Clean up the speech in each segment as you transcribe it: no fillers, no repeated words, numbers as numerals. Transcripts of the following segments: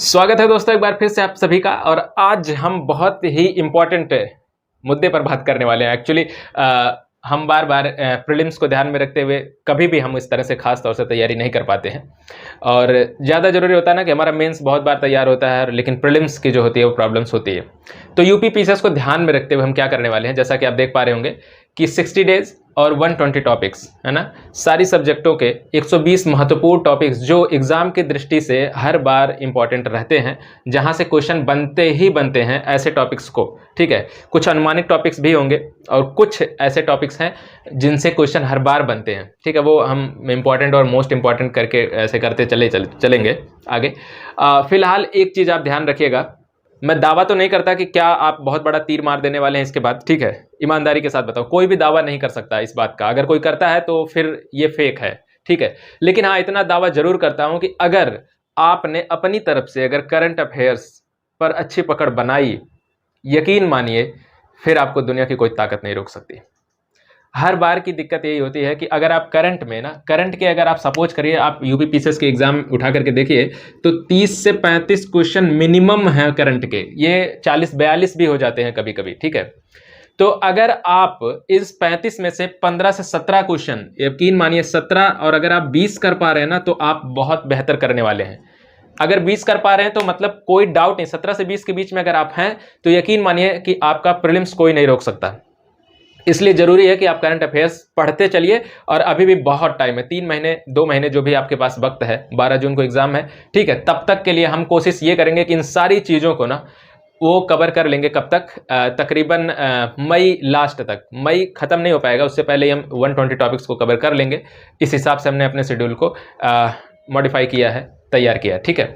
स्वागत है दोस्तों एक बार फिर से आप सभी का। और आज हम बहुत ही इम्पोर्टेंट मुद्दे पर बात करने वाले हैं। एक्चुअली हम बार बार प्रीलिम्स को ध्यान में रखते हुए कभी भी हम इस तरह से खास तौर से तैयारी नहीं कर पाते हैं, और ज़्यादा ज़रूरी होता है ना कि हमारा मेंस बहुत बार तैयार होता है लेकिन प्रीलिम्स की जो होती है वो प्रॉब्लम्स होती है। तो यूपी पीसीएस को ध्यान में रखते हुए हम क्या करने वाले हैं, जैसा कि आप देख पा रहे होंगे कि 60 डेज और 120 टॉपिक्स है ना, सारी सब्जेक्टों के 120 महत्वपूर्ण टॉपिक्स जो एग्जाम की दृष्टि से हर बार इंपॉर्टेंट रहते हैं, जहां से क्वेश्चन बनते ही बनते हैं ऐसे टॉपिक्स को। ठीक है, कुछ अनुमानित टॉपिक्स भी होंगे और कुछ ऐसे टॉपिक्स हैं जिनसे क्वेश्चन हर बार बनते हैं। ठीक है, वो हम इंपॉर्टेंट और मोस्ट इंपॉर्टेंट करके ऐसे करते चलेंगे आगे। फिलहाल एक चीज़ आप ध्यान रखिएगा, मैं दावा तो नहीं करता कि क्या आप बहुत बड़ा तीर मार देने वाले हैं इसके बाद। ठीक है, ईमानदारी के साथ बताओ, कोई भी दावा नहीं कर सकता इस बात का। अगर कोई करता है तो फिर ये फेक है। ठीक है, लेकिन हाँ इतना दावा जरूर करता हूं कि अगर आपने अपनी तरफ से अगर करंट अफेयर्स पर अच्छी पकड़ बनाई, यकीन मानिए फिर आपको दुनिया की कोई ताकत नहीं रोक सकती। हर बार की दिक्कत यही होती है कि अगर आप करंट के अगर आप सपोज करिए, आप यूपी पीसीएस के एग्जाम उठा करके देखिए तो 30 से 35 क्वेश्चन मिनिमम है करंट के, ये 40-42 भी हो जाते हैं कभी कभी। ठीक है, तो अगर आप इस 35 में से 15 से 17 क्वेश्चन, यकीन मानिए 17, और अगर आप 20 कर पा रहे हैं ना तो आप बहुत बेहतर करने वाले हैं। अगर 20 कर पा रहे हैं तो मतलब कोई डाउट नहीं, 17 से 20 के बीच में अगर आप हैं तो यकीन मानिए कि आपका प्रीलिम्स कोई नहीं रोक सकता। इसलिए जरूरी है कि आप करंट अफेयर्स पढ़ते चलिए, और अभी भी बहुत टाइम है, 3 महीने 2 महीने जो भी आपके पास वक्त है, 12 जून को एग्जाम है। ठीक है, तब तक के लिए हम कोशिश ये करेंगे कि इन सारी चीज़ों को ना वो कवर कर लेंगे। कब तक? तकरीबन मई लास्ट तक। मई खत्म नहीं हो पाएगा, उससे पहले ही हम 120 टॉपिक्स को कवर कर लेंगे। इस हिसाब से हमने अपने शेड्यूल को मॉडिफाई किया है, तैयार किया है। ठीक है,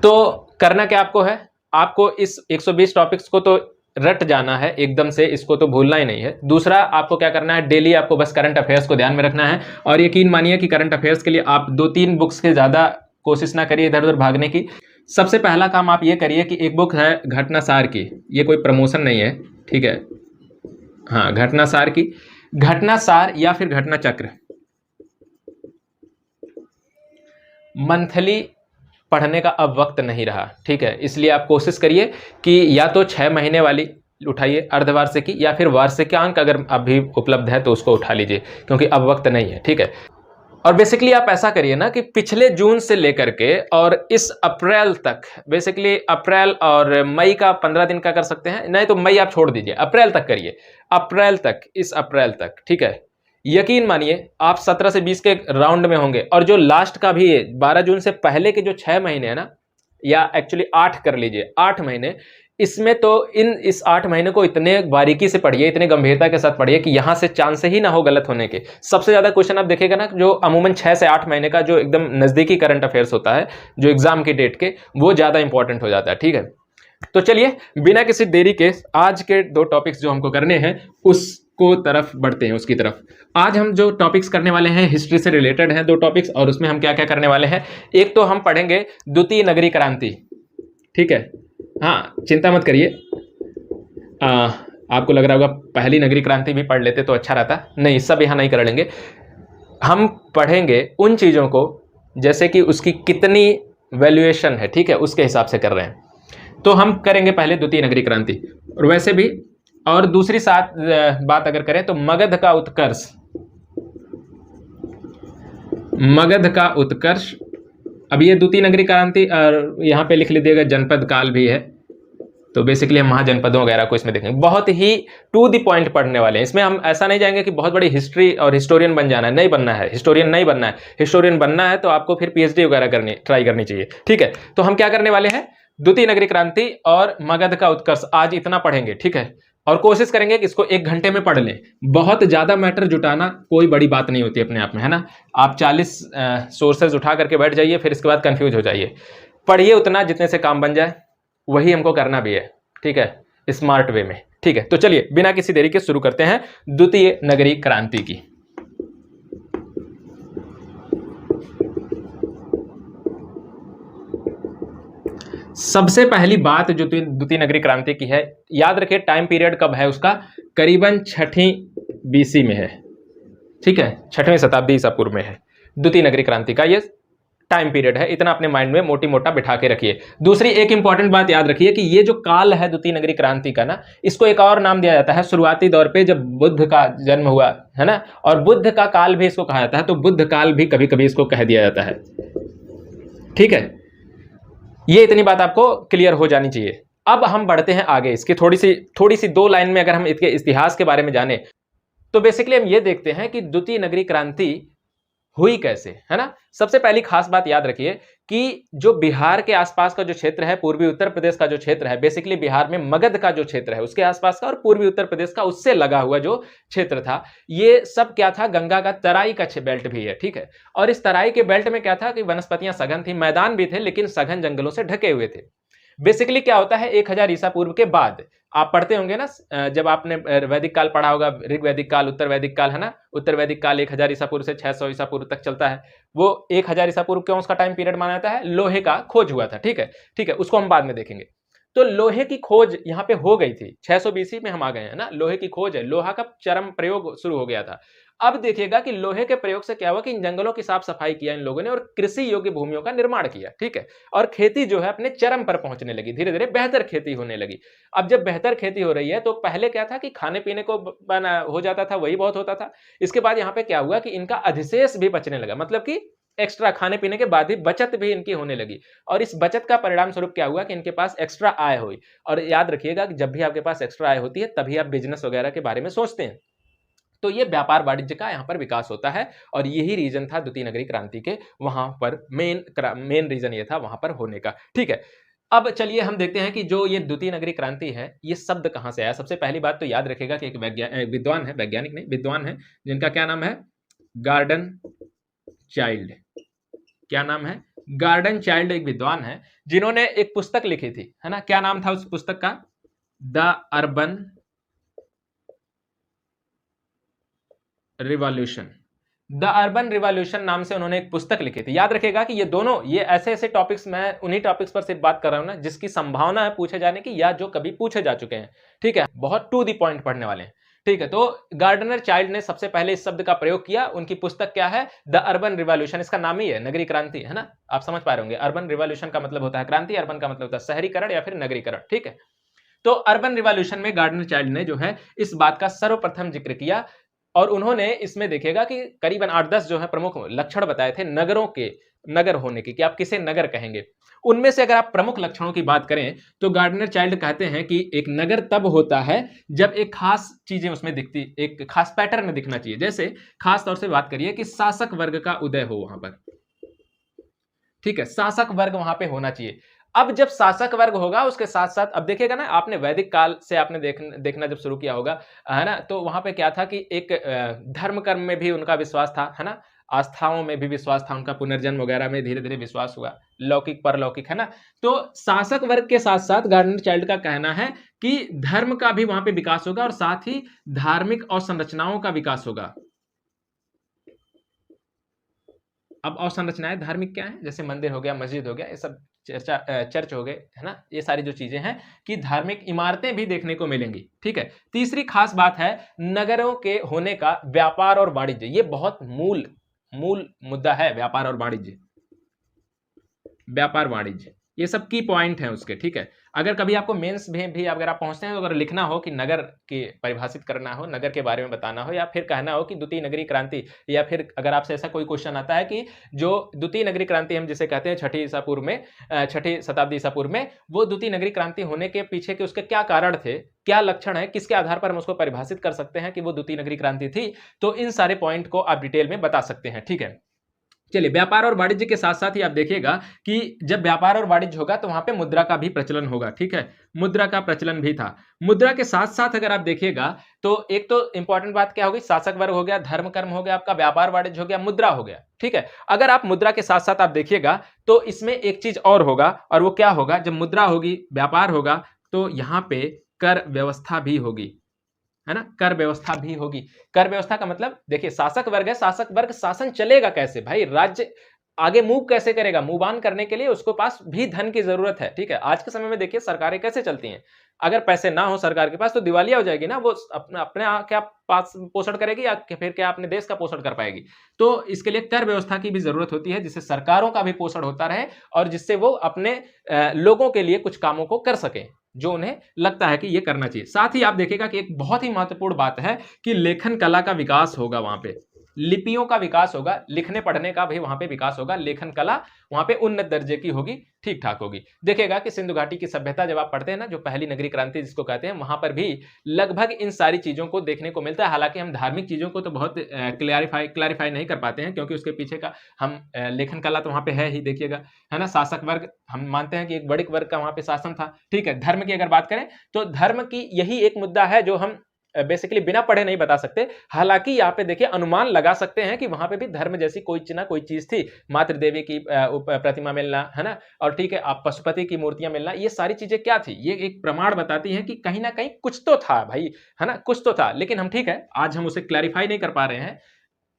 तो करना क्या आपको है, आपको इस 120 टॉपिक्स को तो रट जाना है एकदम से, इसको तो भूलना ही नहीं है। दूसरा आपको क्या करना है, डेली आपको बस करंट अफेयर्स को ध्यान में रखना है। और यकीन मानिए कि करंट अफेयर्स के लिए आप 2-3 बुक्स के ज़्यादा कोशिश ना करिए इधर उधर भागने की। सबसे पहला काम आप ये करिए कि एक बुक है घटनासार की, ये कोई प्रमोशन नहीं है। ठीक है, हाँ घटनासार की, घटनासार या फिर घटना चक्र मंथली पढ़ने का अब वक्त नहीं रहा। ठीक है, इसलिए आप कोशिश करिए कि या तो 6 महीने वाली उठाइए अर्धवार्षिकी, या फिर वार्षिकांक अगर अभी उपलब्ध है तो उसको उठा लीजिए, क्योंकि अब वक्त नहीं है। ठीक है, और बेसिकली आप ऐसा करिए ना कि पिछले जून से लेकर के और इस अप्रैल तक, बेसिकली अप्रैल और मई का 15 दिन का कर सकते हैं, नहीं तो मई आप छोड़ दीजिए, अप्रैल तक करिए, अप्रैल तक, इस अप्रैल तक। ठीक है, यकीन मानिए आप 17 से 20 के राउंड में होंगे। और जो लास्ट का भी है 12 जून से पहले के जो 6 महीने है ना, या एक्चुअली 8 कर लीजिए, 8 महीने, इसमें तो इस 8 महीने को इतने बारीकी से पढ़िए, इतने गंभीरता के साथ पढ़िए कि यहां से चांस ही ना हो गलत होने के। सबसे ज्यादा क्वेश्चन आप देखेगा ना, जो अमूमन 6 से 8 महीने का जो एकदम नजदीकी करंट अफेयर्स होता है, जो एग्जाम की डेट के, वो ज्यादा इंपॉर्टेंट हो जाता है। ठीक है, तो चलिए बिना किसी देरी के आज के 2 टॉपिक्स जो हमको करने हैं उसको तरफ बढ़ते हैं, उसकी तरफ। आज हम जो टॉपिक्स करने वाले हैं हिस्ट्री से रिलेटेड हैं 2 टॉपिक्स, और उसमें हम क्या क्या करने वाले हैं। एक तो हम पढ़ेंगे द्वितीय नगरीय क्रांति। ठीक है, हाँ चिंता मत करिए, आपको लग रहा होगा पहली नगरीय क्रांति भी पढ़ लेते तो अच्छा रहता, नहीं सब यहाँ नहीं कर लेंगे। हम पढ़ेंगे उन चीज़ों को जैसे कि उसकी कितनी वैल्यूएशन है, ठीक है, उसके हिसाब से कर रहे हैं। तो हम करेंगे पहले द्वितीय नगरीय क्रांति, और वैसे भी, और दूसरी बात अगर करें तो मगध का उत्कर्ष, मगध का उत्कर्ष। अब ये द्वितीय नगरीय क्रांति, और यहाँ पे लिख लीजिएगा जनपद काल भी है, तो बेसिकली हम महाजनपदों वगैरह को इसमें देखेंगे। बहुत ही टू द पॉइंट पढ़ने वाले हैं इसमें। हम ऐसा नहीं जाएंगे कि बहुत बड़ी हिस्ट्री और हिस्टोरियन बन जाना है, नहीं बनना है, हिस्टोरियन नहीं बनना है। हिस्टोरियन बनना है तो आपको फिर पीएचडी वगैरह ट्राई करनी चाहिए। ठीक है, तो हम क्या करने वाले हैं, द्वितीय नगरीय क्रांति और मगध का उत्कर्ष, आज इतना पढ़ेंगे। ठीक है, और कोशिश करेंगे कि इसको 1 घंटे में पढ़ लें। बहुत ज्यादा मैटर जुटाना कोई बड़ी बात नहीं होती अपने आप में, है ना। आप 40 सोर्सेज उठा करके बैठ जाइए, फिर इसके बाद कंफ्यूज हो जाइए। पढ़िए उतना जितने से काम बन जाए, वही हमको करना भी है। ठीक है, स्मार्ट वे में। ठीक है, तो चलिए बिना किसी देरी के शुरू करते हैं द्वितीय नगरीय क्रांति की। सबसे पहली बात जो द्वितीय नगरीय क्रांति की है, याद रखिए टाइम पीरियड कब है उसका, करीबन 6वीं BC में है। ठीक है, 6वीं शताब्दी ईसा पूर्व में है द्वितीय नगरीय क्रांति का ये टाइम पीरियड है। इतना अपने माइंड में मोटी मोटा बिठा के रखिए। दूसरी एक इंपॉर्टेंट बात याद रखिए कि ये जो काल है द्वितीय नगरी क्रांति का ना, इसको एक और नाम दिया जाता है शुरुआती दौर पे जब बुद्ध का जन्म हुआ है ना, और बुद्ध का काल भी इसको कहा जाता है, तो बुद्ध काल भी कभी कभी इसको कह दिया जाता है। ठीक है, ये इतनी बात आपको क्लियर हो जानी चाहिए। अब हम बढ़ते हैं आगे। इसकी थोड़ी सी 2 लाइन में अगर हम इसके इतिहास के बारे में जाने तो बेसिकली हम ये देखते हैं कि द्वितीय नगरी क्रांति हुई कैसे, है ना। सबसे पहली खास बात याद रखिए कि जो बिहार के आसपास का जो क्षेत्र है, पूर्वी उत्तर प्रदेश का जो क्षेत्र है, बेसिकली बिहार में मगध का जो क्षेत्र है उसके आसपास का, और पूर्वी उत्तर प्रदेश का उससे लगा हुआ जो क्षेत्र था, ये सब क्या था, गंगा का तराई का बेल्ट भी है। ठीक है, और इस तराई के बेल्ट में क्या था कि वनस्पतियां सघन थी, मैदान भी थे, लेकिन सघन जंगलों से ढके हुए थे। बेसिकली क्या होता है, 1000 ईसा पूर्व के बाद आप पढ़ते होंगे ना, जब आपने वैदिक काल पढ़ा होगा, ऋग वैदिक काल, उत्तर वैदिक काल, है ना। उत्तर वैदिक काल 1000 ईसा पूर्व से 600 ईसा पूर्व तक चलता है। वो 1000 ईसा पूर्व क्यों उसका टाइम पीरियड माना जाता है, लोहे का खोज हुआ था। ठीक है, ठीक है, उसको हम बाद में देखेंगे। तो लोहे की खोज यहाँ पे हो गई थी, 600 बीसी में हम आ गए हैं ना, लोहे की खोज है, लोहा का चरम प्रयोग शुरू हो गया था। अब देखिएगा कि लोहे के प्रयोग से क्या हुआ कि इन जंगलों की साफ सफाई किया इन लोगों ने, और कृषि योग्य भूमियों का निर्माण किया। ठीक है, और खेती जो है अपने चरम पर पहुंचने लगी, धीरे धीरे बेहतर खेती होने लगी। अब जब बेहतर खेती हो रही है तो पहले क्या था कि खाने पीने को बना हो जाता था, वही बहुत होता था। इसके बाद यहाँ पे क्या हुआ कि इनका अधिशेष भी बचने लगा, मतलब कि एक्स्ट्रा खाने पीने के बाद भी बचत भी इनकी होने लगी, और इस बचत का परिणाम स्वरूप क्या हुआ कि इनके पास एक्स्ट्रा आय हुई। और याद रखिएगा कि जब भी आपके पास एक्स्ट्रा आय होती है तभी आप बिजनेस वगैरह के बारे में सोचते हैं। तो ये व्यापार वाणिज्य का यहाँ पर विकास होता है, और यही रीजन था द्वितीय नगरी क्रांति के वहां पर मेन रीजन ये था वहां पर होने का। ठीक है, अब चलिए हम देखते हैं कि जो ये द्वितीय नगरी क्रांति है ये शब्द कहां से आया। सबसे पहली बात तो याद रखेगा कि एक विद्वान है, वैज्ञानिक नहीं, विद्वान है, जिनका क्या नाम है, गार्डन चाइल्ड। क्या नाम है, गार्डन चाइल्ड एक विद्वान है जिन्होंने एक पुस्तक लिखी थी, है ना। क्या नाम था उस पुस्तक का, the urban revolution. The urban revolution नाम से उन्होंने एक पुस्तक लिखी थी। याद रखेगा कि ये दोनों, ये ऐसे ऐसे टॉपिक्स, मैं उन्हीं टॉपिक्स पर सिर्फ बात कर रहा हूं ना जिसकी संभावना है पूछे जाने की, या जो कभी पूछे जा चुके हैं। ठीक है, बहुत टू द पॉइंट पढ़ने वाले हैं। ठीक है, तो गार्डनर चाइल्ड ने सबसे पहले इस शब्द का प्रयोग किया। उनकी पुस्तक क्या है, द अर्बन रिवॉल्यूशन, इसका नाम ही है नगरीय क्रांति, है ना। आप समझ पा रहे होंगे, अर्बन रिवॉल्यूशन का मतलब होता है क्रांति, अर्बन का मतलब होता है शहरीकरण या फिर नगरीकरण। ठीक है, तो अर्बन रिवॉल्यूशन में गार्डनर चाइल्ड ने जो है इस बात का सर्वप्रथम जिक्र किया, और उन्होंने इसमें देखेगा कि करीबन 8-10 जो है प्रमुख लक्षण बताए थे नगरों के, नगर होने की, कि आप किसे नगर कहेंगे। उनमें से अगर आप प्रमुख लक्षणों की बात करें तो गार्डनर चाइल्ड कहते हैं कि एक नगर तब होता है जब एक खास चीजें उसमें दिखती, एक खास पैटर्न में दिखना चाहिए। जैसे खास तौर से बात करिए कि शासक वर्ग का उदय हो वहां पर। ठीक है, शासक वर्ग वहां पे होना चाहिए। अब जब शासक वर्ग होगा उसके साथ साथ, अब देखिएगा ना, आपने वैदिक काल से आपने देखना जब शुरू किया होगा, है ना, तो वहां पे क्या था कि एक धर्म कर्म में भी उनका विश्वास था, है ना, आस्थाओं में भी विश्वास था उनका, पुनर्जन्म वगैरह में धीरे धीरे विश्वास हुआ, लौकिक परलौकिक, है ना। तो शासक वर्ग के साथ साथ गार्डनर चाइल्ड का कहना है कि धर्म का भी वहां पे विकास होगा, और साथ ही धार्मिक अवसंरचनाओं का विकास होगा। अब अवसंरचनाएं धार्मिक क्या है, जैसे मंदिर हो गया, मस्जिद हो गया, ये सब चर्च हो गए, है ना, ये सारी जो चीजें हैं कि धार्मिक इमारतें भी देखने को मिलेंगी। ठीक है, तीसरी खास बात है नगरों के होने का व्यापार और वाणिज्य। ये बहुत मूल मुद्दा है, व्यापार और वाणिज्य, व्यापार वाणिज्य, ये सब की पॉइंट है उसके। ठीक है, अगर कभी आपको मेंस में भी अगर आप पहुंचते हैं तो अगर लिखना हो कि नगर की परिभाषित करना हो, नगर के बारे में बताना हो, या फिर कहना हो कि द्वितीय नगरी क्रांति, या फिर अगर आपसे ऐसा कोई क्वेश्चन आता है कि जो द्वितीय नगरी क्रांति हम जिसे कहते हैं 6ठी ईसा पूर्व में, 6ठी शताब्दी ईसा पूर्व में, वो द्वितीय नगरी क्रांति होने के पीछे के उसके क्या कारण थे, क्या लक्षण है, किसके आधार पर हम उसको परिभाषित कर सकते हैं कि वो द्वितीय नगरी क्रांति थी, तो इन सारे पॉइंट को आप डिटेल में बता सकते हैं। ठीक है, चलिए, व्यापार और वाणिज्य के साथ साथ ही आप देखिएगा कि जब व्यापार और वाणिज्य होगा तो वहां पे मुद्रा का भी प्रचलन होगा। ठीक है, मुद्रा का प्रचलन भी था। मुद्रा के साथ साथ अगर आप देखिएगा तो एक तो इंपॉर्टेंट बात क्या होगी, शासक वर्ग हो गया, धर्म कर्म हो गया, आपका व्यापार वाणिज्य हो गया, मुद्रा हो गया। ठीक है, अगर आप मुद्रा के साथ साथ आप देखिएगा तो इसमें एक चीज और होगा, और वो क्या होगा, जब मुद्रा होगी, व्यापार होगा, तो यहाँ पे कर व्यवस्था भी होगी, है ना, कर व्यवस्था भी होगी। कर व्यवस्था का मतलब देखिए, शासक वर्ग है, शासक वर्ग शासन चलेगा कैसे भाई, राज्य आगे मूव कैसे करेगा, मूव ऑन करने के लिए उसको पास भी धन की जरूरत है। ठीक है, आज के समय में देखिए सरकारें कैसे चलती हैं, अगर पैसे ना हो सरकार के पास तो दिवालिया हो जाएगी ना, वो अपना अपने क्या पास पोषण करेगी या फिर क्या अपने देश का पोषण कर पाएगी। तो इसके लिए कर व्यवस्था की भी जरूरत होती है, जिससे सरकारों का भी पोषण होता रहे और जिससे वो अपने लोगों के लिए कुछ कामों को कर सके जो उन्हें लगता है कि ये करना चाहिए। साथ ही आप देखिएगा कि एक बहुत ही महत्वपूर्ण बात है कि लेखन कला का विकास होगा, वहां पे लिपियों का विकास होगा, लिखने पढ़ने का भी वहां पे विकास होगा, लेखन कला वहां पे उन्नत दर्जे की होगी, ठीक ठाक होगी। देखिएगा कि सिंधु घाटी की सभ्यता जब आप पढ़ते हैं ना, जो पहली नगरीय क्रांति जिसको कहते हैं, वहां पर भी लगभग इन सारी चीजों को देखने को मिलता है। हालांकि हम धार्मिक चीजों को तो बहुत क्लैरिफाई नहीं कर पाते हैं, क्योंकि उसके पीछे का हम लेखन कला तो वहां पे है ही, देखिएगा है ना। शासक वर्ग हम मानते हैं कि एक बड़े वर्ग का वहां पे शासन था। ठीक है, धर्म की अगर बात करें तो धर्म की यही एक मुद्दा है जो हम बेसिकली बिना पढ़े नहीं बता सकते। हालांकि यहाँ पे देखिए अनुमान लगा सकते हैं कि वहां पे भी धर्म जैसी कोई ना कोई चीज थी, मातृ देवी की प्रतिमा मिलना, है ना, और ठीक है आप पशुपति की मूर्तियां मिलना, ये सारी चीजें क्या थी, ये एक प्रमाण बताती हैं कि कहीं ना कहीं कुछ तो था भाई, है ना, कुछ तो था। लेकिन हम ठीक है आज हम उसे क्लैरिफाई नहीं कर पा रहे हैं।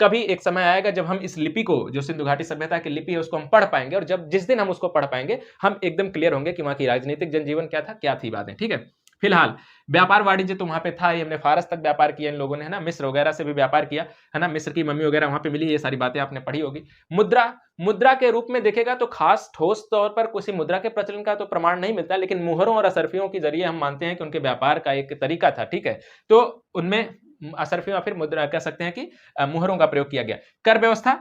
कभी एक समय आएगा जब हम इस लिपि को, जो सिंधु घाटी सभ्यता की लिपि है, उसको हम पढ़ पाएंगे, और जब जिस दिन हम उसको पढ़ पाएंगे हम एकदम क्लियर होंगे कि वहां की राजनीतिक जनजीवन क्या था, क्या थी बातें। ठीक है, फिलहाल व्यापार वाणिज्य तो वहां पे था ही, हमने फारस तक व्यापार किया इन लोगों ने, है ना, मिस्र वगैरह से भी व्यापार किया, है ना, मिस्र की मम्मी वगैरह वहां पे मिली, ये सारी बातें आपने पढ़ी होगी। मुद्रा, मुद्रा के रूप में देखेगा तो खास ठोस तौर पर किसी मुद्रा के प्रचलन का तो प्रमाण नहीं मिलता, लेकिन मुहरों और असरफियों के जरिए हम मानते हैं कि उनके व्यापार का एक तरीका था। ठीक है, तो उनमें असरफियों या फिर मुद्रा कह सकते हैं कि मुहरों का प्रयोग किया गया। कर व्यवस्था,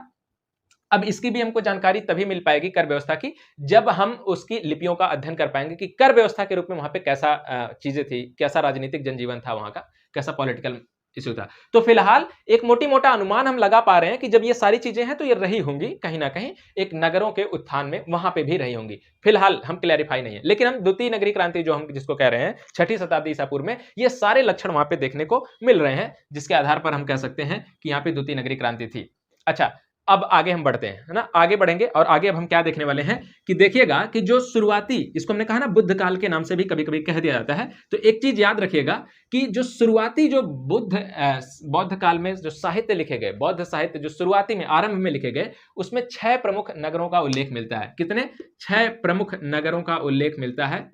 अब इसकी भी हमको जानकारी तभी मिल पाएगी कर व्यवस्था की, जब हम उसकी लिपियों का अध्ययन कर पाएंगे कि कर व्यवस्था के रूप में वहां पे कैसा चीजें थी, कैसा राजनीतिक जनजीवन था वहां का, कैसा पॉलिटिकल इश्यू था। तो फिलहाल एक मोटी मोटा अनुमान हम लगा पा रहे हैं कि जब ये सारी चीजें हैं तो ये रही होंगी कहीं ना कहीं एक नगरों के उत्थान में, वहां पे भी रही होंगी। फिलहाल हम क्लैरिफाई नहीं है, लेकिन हम द्वितीय नगरीय क्रांति जो हम जिसको कह रहे हैं 6ठी शताब्दी ईसा पूर्व में, ये सारे लक्षण वहां पे देखने को मिल रहे हैं, जिसके आधार पर हम कह सकते हैं कि यहाँ पे द्वितीय नगरीय क्रांति थी। अच्छा, अब आगे हम बढ़ते हैं, है ना, आगे बढ़ेंगे और आगे अब हम क्या देखने वाले हैं कि देखिएगा कि जो शुरुआती, इसको हमने कहा ना बुद्ध काल के नाम से भी कभी कभी कह दिया जाता है, तो एक चीज याद रखिएगा कि जो शुरुआती जो बौद्ध काल में जो साहित्य लिखे गए, बौद्ध साहित्य जो शुरुआती में आरंभ में लिखे गए, उसमें 6 प्रमुख नगरों का उल्लेख मिलता है। कितने? 6 प्रमुख नगरों का उल्लेख मिलता है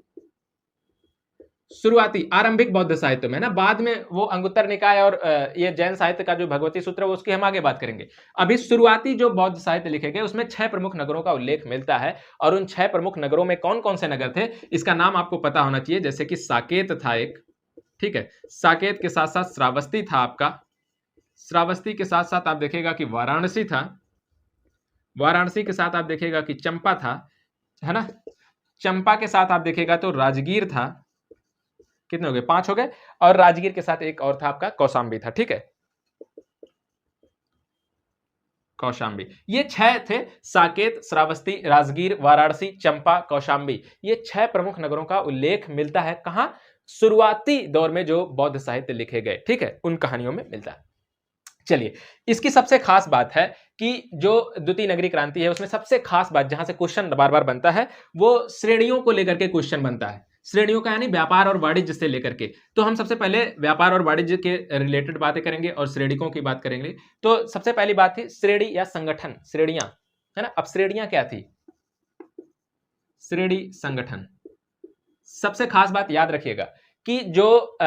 शुरुआती आरंभिक बौद्ध साहित्य में ना। बाद में वो अंगुत्तर निकाय और ये जैन साहित्य का जो भगवती सूत्र है उसकी हम आगे बात करेंगे। अभी शुरुआती जो बौद्ध साहित्य लिखे गए उसमें 6 प्रमुख नगरों का उल्लेख मिलता है, और उन 6 प्रमुख नगरों में कौन कौन से नगर थे इसका नाम आपको पता होना चाहिए। जैसे कि साकेत था एक, ठीक है, साकेत के साथ साथ श्रावस्ती था आपका, श्रावस्ती के साथ साथ आप देखेगा कि वाराणसी था, वाराणसी के साथ आप देखेगा कि चंपा था, है ना, चंपा के साथ आप देखेगा तो राजगीर था। कितने हो गए? 5 हो गए। और राजगीर के साथ एक और था आपका कौशाम्बी था। ठीक है, कौशाम्बी, ये 6 थे, साकेत, श्रावस्ती, राजगीर, वाराणसी, चंपा, कौशाम्बी, ये 6 प्रमुख नगरों का उल्लेख मिलता है कहां? शुरुआती दौर में जो बौद्ध साहित्य लिखे गए, ठीक है, उन कहानियों में मिलता है। चलिए, इसकी सबसे खास बात है कि जो द्वितीय नगरीय क्रांति है उसमें सबसे खास बात जहां से क्वेश्चन बार बार बनता है वो श्रेणियों को लेकर के क्वेश्चन बनता है। श्रेणियों का यानी व्यापार और वाणिज्य से लेकर के। तो हम सबसे पहले व्यापार और वाणिज्य के रिलेटेड बातें करेंगे और श्रेणिकों की बात करेंगे। तो सबसे पहली बात थी श्रेणी या संगठन, श्रेणियां, है ना। अब श्रेणियां क्या थी? श्रेणी संगठन। सबसे खास बात याद रखिएगा कि जो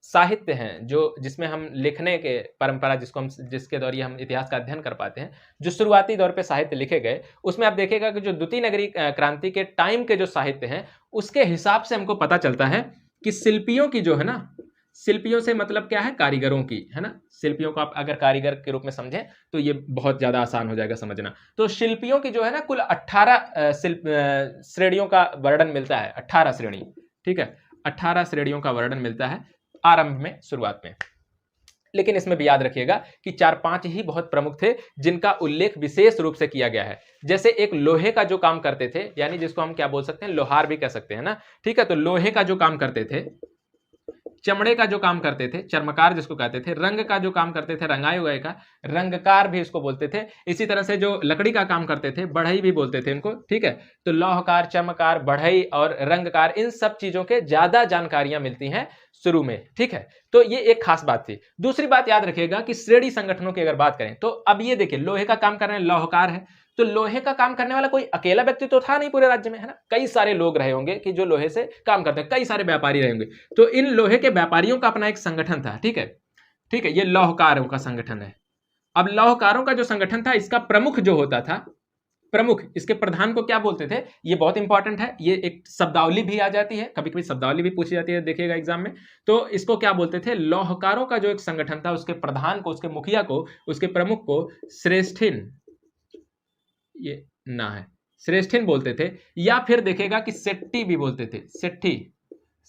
साहित्य हैं, जो जिसमें हम लिखने के परंपरा जिसको हम जिसके दौर हम इतिहास का अध्ययन कर पाते हैं, जो शुरुआती दौर पे साहित्य लिखे गए, उसमें आप देखिएगा कि जो द्वितीय नगरीय क्रांति के टाइम के जो साहित्य हैं उसके हिसाब से हमको पता चलता है कि शिल्पियों की जो है ना, शिल्पियों से मतलब क्या है? कारीगरों की, है ना। शिल्पियों को आप अगर कारीगर के रूप में समझें तो ये बहुत ज्यादा आसान हो जाएगा समझना। तो शिल्पियों की जो है ना कुल 18 श्रेणियों का वर्णन मिलता है, 18 श्रेणी, ठीक है, 18 श्रेणियों का वर्णन मिलता है आरंभ में, शुरुआत में। लेकिन इसमें भी याद रखिएगा कि 4-5 ही बहुत प्रमुख थे जिनका उल्लेख विशेष रूप से किया गया है। जैसे एक लोहे का जो काम करते थे, यानी जिसको हम क्या बोल सकते हैं, लोहार भी कह सकते हैं ना, ठीक है। तो लोहे का जो काम करते थे, चमड़े का जो काम करते थे, चर्मकार जिसको कहते थे, रंग का जो काम करते थे, रंगाई उगाई का रंगकार भी इसको बोलते थे। इसी तरह से जो लकड़ी का काम करते थे, बढ़ई भी बोलते थे इनको, ठीक है। तो लौहकार, चर्मकार, बढ़ई और रंगकार, इन सब चीजों के ज्यादा जानकारियां मिलती हैं शुरू में, ठीक है। तो ये एक खास बात थी। दूसरी बात याद रखिएगा कि श्रेणी संगठनों की अगर बात करें तो अब ये देखिए, लोहे का काम कर रहे हैं लौहकार है, तो लोहे का काम करने वाला कोई अकेला व्यक्ति तो था नहीं पूरे राज्य में, है ना, कई सारे लोग रहे होंगे कि जो लोहे से काम करते हैं, कई सारे व्यापारी रहे होंगे। तो इन लोहे के व्यापारियों का अपना एक संगठन था, ठीक है, ठीक है, ये लौहकारों का संगठन है। अब लौहकारों का जो संगठन था, इसका प्रमुख जो होता था, प्रमुख, इसके प्रधान को क्या बोलते थे, ये बहुत इंपॉर्टेंट है, ये एक शब्दावली भी आ जाती है, कभी कभी शब्दावली भी पूछी जाती है, देखिएगा एग्जाम में। तो इसको क्या बोलते थे, लौहकारों का जो एक संगठन था, उसके प्रधान को, उसके मुखिया को, उसके प्रमुख को श्रेष्ठिन, ये ना है, श्रेष्ठिन बोलते थे, या फिर देखेगा कि सेट्टी भी बोलते थे, सेट्ठी,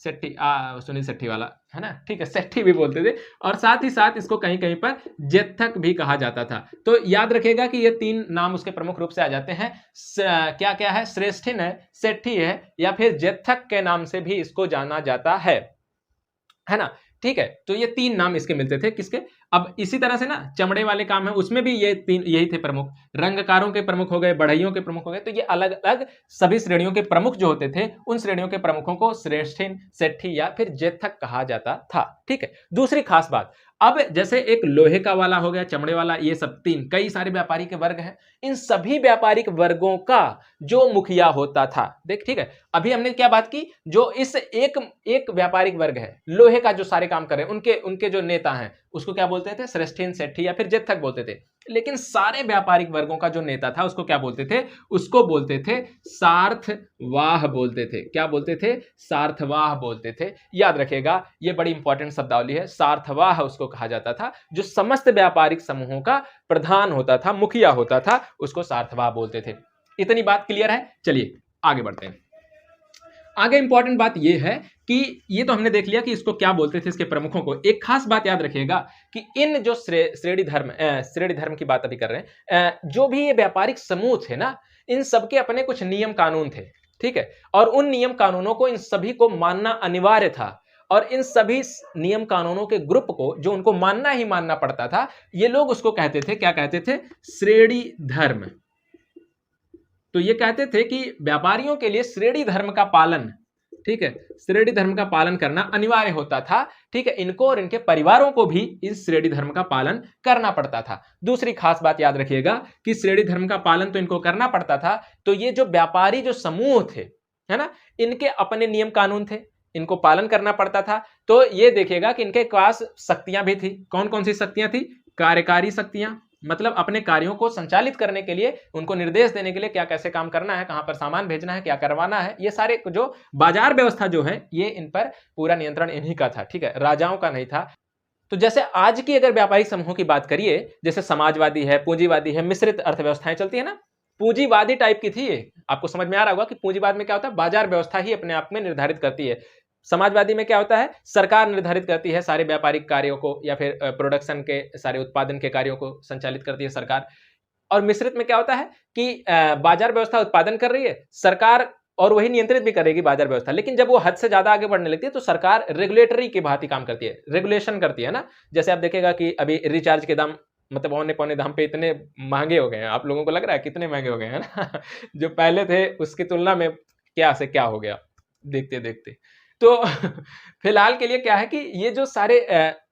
सेट्ठी, सुनील सेट्ठी वाला, है ना, ठीक है, सेट्ठी भी बोलते थे। और साथ ही साथ इसको कहीं कहीं पर जेथक भी कहा जाता था। तो याद रखिएगा कि ये तीन नाम उसके प्रमुख रूप से आ जाते हैं, क्या क्या है, श्रेष्ठिन है, सेट्ठी है, या फिर जेथक के नाम से भी इसको जाना जाता है ना, ठीक है। तो ये तीन नाम इसके मिलते थे, किसके, अब इसी तरह से ना चमड़े वाले काम है, उसमें भी ये तीन यही थे प्रमुख, रंगकारों के प्रमुख हो गए, बढ़इयों के प्रमुख हो गए। तो ये अलग अलग सभी श्रेणियों के प्रमुख जो होते थे, उन श्रेणियों के प्रमुखों को श्रेष्ठिन, सेट्ठी या फिर जेथक कहा जाता था, ठीक है। दूसरी खास बात, अब जैसे एक लोहे का वाला हो गया, चमड़े वाला, ये सब तीन कई सारे व्यापारी के वर्ग हैं, इन सभी व्यापारिक वर्गों का जो मुखिया होता था, देख, ठीक है, अभी हमने क्या बात की, जो इस एक व्यापारिक वर्ग है, लोहे का जो सारे काम कर रहे हैं, उनके उनके जो नेता हैं, उसको क्या बोलते थे, श्रेष्ठिन, सेट्ठी या फिर जेथक बोलते थे। लेकिन सारे व्यापारिक वर्गों का जो नेता था, उसको क्या बोलते थे, उसको बोलते थे सार्थवाह बोलते थे। क्या बोलते थे, सार्थवाह बोलते थे। याद रखिएगा, ये बड़ी इंपॉर्टेंट शब्दावली है, सार्थवाह उसको कहा जाता था, जो समस्त व्यापारिक समूहों का प्रधान होता था, मुखिया होता था, उसको सार्थवाह बोलते थे। इतनी बात क्लियर है, चलिए आगे बढ़ते हैं। आगे इंपॉर्टेंट बात यह है कि ये तो हमने देख लिया कि इसको क्या बोलते थे, इसके प्रमुखों को। एक खास बात याद रखिएगा कि इन जो श्रेणी धर्म की बात अभी कर रहे हैं, जो भी ये व्यापारिक समूह थे ना, इन सबके अपने कुछ नियम कानून थे, ठीक है, और उन नियम कानूनों को इन सभी को मानना अनिवार्य था। और इन सभी नियम कानूनों के ग्रुप को जो उनको मानना ही मानना पड़ता था, ये लोग उसको कहते थे, क्या कहते थे, श्रेणी धर्म। तो ये कहते थे कि व्यापारियों के लिए श्रेणी धर्म का पालन, ठीक है, श्रेणी धर्म का पालन करना अनिवार्य होता था, ठीक है, इनको और इनके परिवारों को भी इस श्रेणी धर्म का पालन करना पड़ता था। दूसरी खास बात याद रखिएगा कि श्रेणी धर्म का पालन तो इनको करना पड़ता था, तो ये जो व्यापारी जो समूह थे, है ना, इनके अपने नियम कानून थे, इनको पालन करना पड़ता था। तो ये देखिएगा कि इनके पास शक्तियां भी थी। कौन कौन सी शक्तियां थी, कार्यकारी शक्तियां, मतलब अपने कार्यों को संचालित करने के लिए, उनको निर्देश देने के लिए, क्या कैसे काम करना है, कहां पर सामान भेजना है, क्या करवाना है, ये सारे जो बाजार व्यवस्था जो है, ये इन पर पूरा नियंत्रण इन्हीं का था, ठीक है, राजाओं का नहीं था। तो जैसे आज की अगर व्यापारिक समूहों की बात करिए, जैसे समाजवादी है, पूंजीवादी है, मिश्रित अर्थव्यवस्थाएं चलती है ना, पूंजीवादी टाइप की थी ये। आपको समझ में आ रहा होगा कि पूंजीवाद में क्या होता है, बाजार व्यवस्था ही अपने आप में निर्धारित करती है। समाजवादी में क्या होता है, सरकार निर्धारित करती है सारे व्यापारिक कार्यों को, या फिर प्रोडक्शन के सारे उत्पादन के कार्यों को संचालित करती है सरकार। और मिश्रित में क्या होता है कि बाजार व्यवस्था उत्पादन कर रही है सरकार, और वही नियंत्रित भी करेगी बाजार व्यवस्था, लेकिन जब वो हद से ज्यादा आगे बढ़ने लगती है तो सरकार रेगुलेटरी की भांति काम करती है, रेगुलेशन करती है ना। जैसे आप देखेगा कि अभी रिचार्ज के दाम मतलब औने पौने दाम पे इतने महंगे हो गए हैं, आप लोगों को लग रहा है कितने महंगे हो गए हैं ना जो पहले थे उसकी तुलना में क्या से क्या हो गया देखते देखते। तो फिलहाल के लिए क्या है कि ये जो सारे